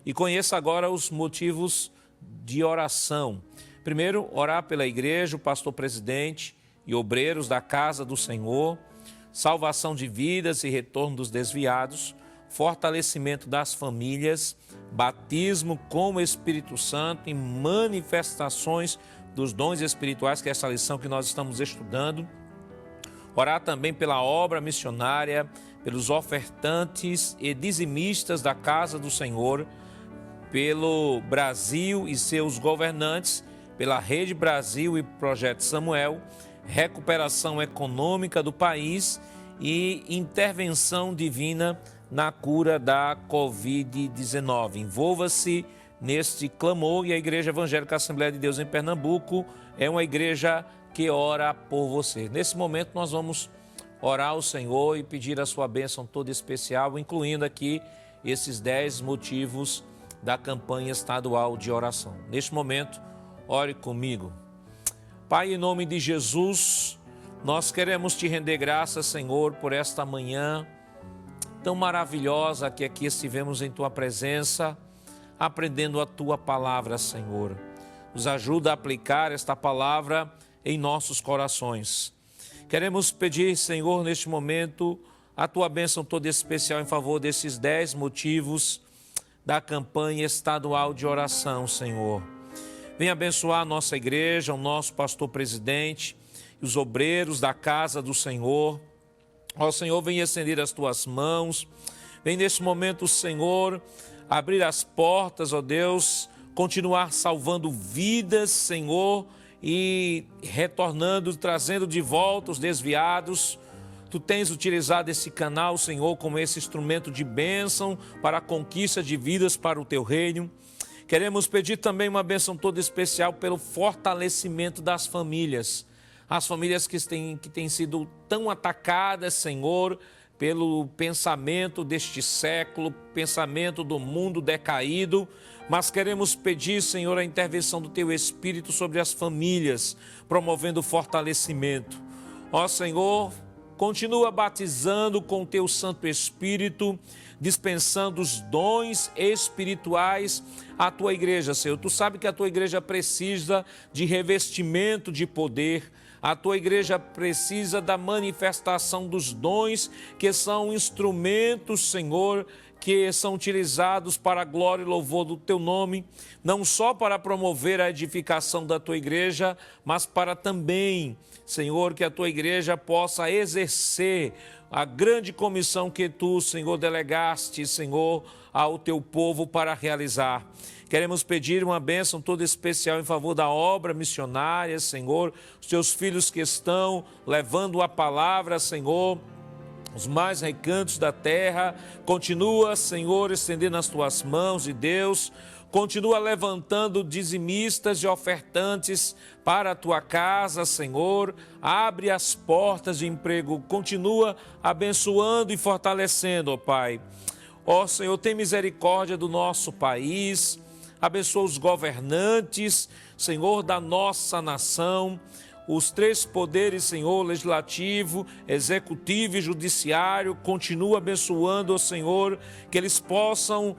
e conheça agora os motivos de oração. Primeiro, orar pela igreja, o pastor presidente e obreiros da casa do Senhor, salvação de vidas e retorno dos desviados, fortalecimento das famílias, batismo com o Espírito Santo e manifestações dos dons espirituais, que é essa lição que nós estamos estudando. Orar também pela obra missionária, pelos ofertantes e dizimistas da casa do Senhor, pelo Brasil e seus governantes, pela Rede Brasil e Projeto Samuel, recuperação econômica do país e intervenção divina na cura da Covid-19. Envolva-se neste clamor e a Igreja Evangélica Assembleia de Deus em Pernambuco é uma igreja que ora por você. Nesse momento nós vamos orar ao Senhor e pedir a sua bênção toda especial, incluindo aqui esses 10 motivos da campanha estadual de oração. Neste momento, ore comigo. Pai, em nome de Jesus, nós queremos te render graças, Senhor, por esta manhã tão maravilhosa que aqui estivemos em tua presença, aprendendo a tua palavra, Senhor. Nos ajuda a aplicar esta palavra em nossos corações. Queremos pedir, Senhor, neste momento, a tua bênção toda especial em favor desses 10 motivos da campanha estadual de oração, Senhor. Venha abençoar a nossa igreja, o nosso pastor presidente e os obreiros da casa do Senhor. Ó Senhor, venha estender as tuas mãos. Vem neste momento, Senhor, abrir as portas, ó Deus, continuar salvando vidas, Senhor, e retornando, trazendo de volta os desviados. Tu tens utilizado esse canal, Senhor, como esse instrumento de bênção para a conquista de vidas para o teu reino. Queremos pedir também uma bênção toda especial pelo fortalecimento das famílias. As famílias que têm sido tão atacadas, Senhor, pelo pensamento deste século, pensamento do mundo decaído, mas queremos pedir, Senhor, a intervenção do Teu Espírito sobre as famílias, promovendo o fortalecimento. Ó Senhor, Continua batizando com teu Santo Espírito, dispensando os dons espirituais à tua igreja, Senhor. Tu sabe que a tua igreja precisa de revestimento de poder. A tua igreja precisa da manifestação dos dons, que são instrumentos, Senhor, que são utilizados para a glória e louvor do teu nome, não só para promover a edificação da tua igreja, mas para também, Senhor, que a tua igreja possa exercer a grande comissão que tu, Senhor, delegaste, Senhor, ao teu povo para realizar. Queremos pedir uma bênção toda especial em favor da obra missionária, Senhor, os teus filhos que estão levando a palavra, Senhor, os mais recantos da terra. Continua, Senhor, estendendo as tuas mãos, de Deus. Continua levantando dizimistas e ofertantes para a tua casa, Senhor. Abre as portas de emprego. Continua abençoando e fortalecendo, ó Pai. Ó Senhor, tem misericórdia do nosso país. Abençoa os governantes, Senhor, da nossa nação. Os três poderes, Senhor, legislativo, executivo e judiciário, continua abençoando, Senhor, que eles possam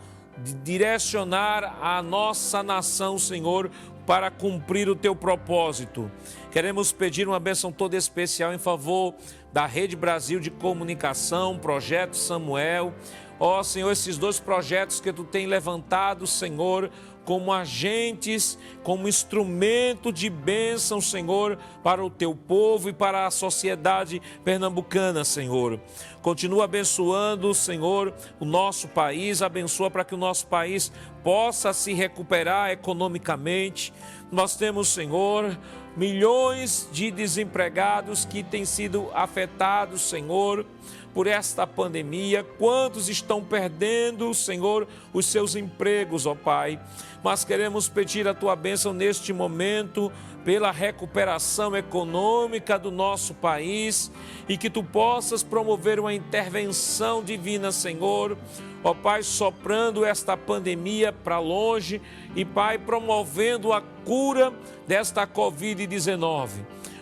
direcionar a nossa nação, Senhor, para cumprir o teu propósito. Queremos pedir uma bênção toda especial em favor da Rede Brasil de Comunicação, Projeto Samuel. Ó Senhor, esses dois projetos que tu tem levantado, Senhor, como agentes, como instrumento de bênção, Senhor, para o teu povo e para a sociedade pernambucana, Senhor. Continua abençoando, Senhor, o nosso país, abençoa para que o nosso país possa se recuperar economicamente. Nós temos, Senhor, milhões de desempregados que têm sido afetados, Senhor, por esta pandemia. Quantos estão perdendo, Senhor, os seus empregos, ó Pai. Mas queremos pedir a tua bênção neste momento pela recuperação econômica do nosso país e que tu possas promover uma intervenção divina, Senhor. Ó Pai, soprando esta pandemia para longe e, Pai, promovendo a cura desta Covid-19.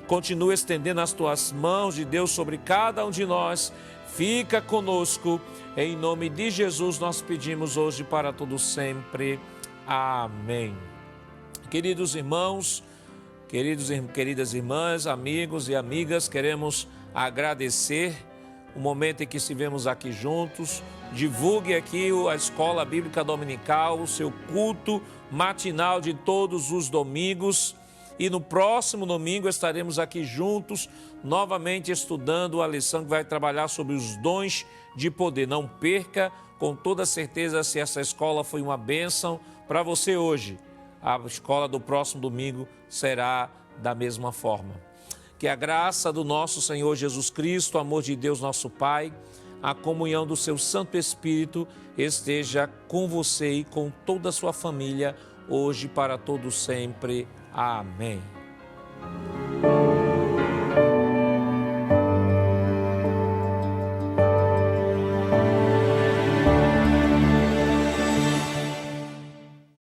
Continua estendendo as tuas mãos de Deus sobre cada um de nós. Fica conosco. Em nome de Jesus nós pedimos hoje para todo sempre. Amém. Queridos irmãos, queridas irmãs, amigos e amigas, queremos agradecer o momento em que estivemos aqui juntos. Divulgue aqui a Escola Bíblica Dominical, o seu culto matinal de todos os domingos. E no próximo domingo estaremos aqui juntos, novamente estudando a lição que vai trabalhar sobre os dons de poder. Não perca, com toda certeza, se essa escola foi uma bênção para você hoje, a escola do próximo domingo será da mesma forma. Que a graça do nosso Senhor Jesus Cristo, o amor de Deus nosso Pai, a comunhão do seu Santo Espírito esteja com você e com toda a sua família, hoje para todo sempre. Amém.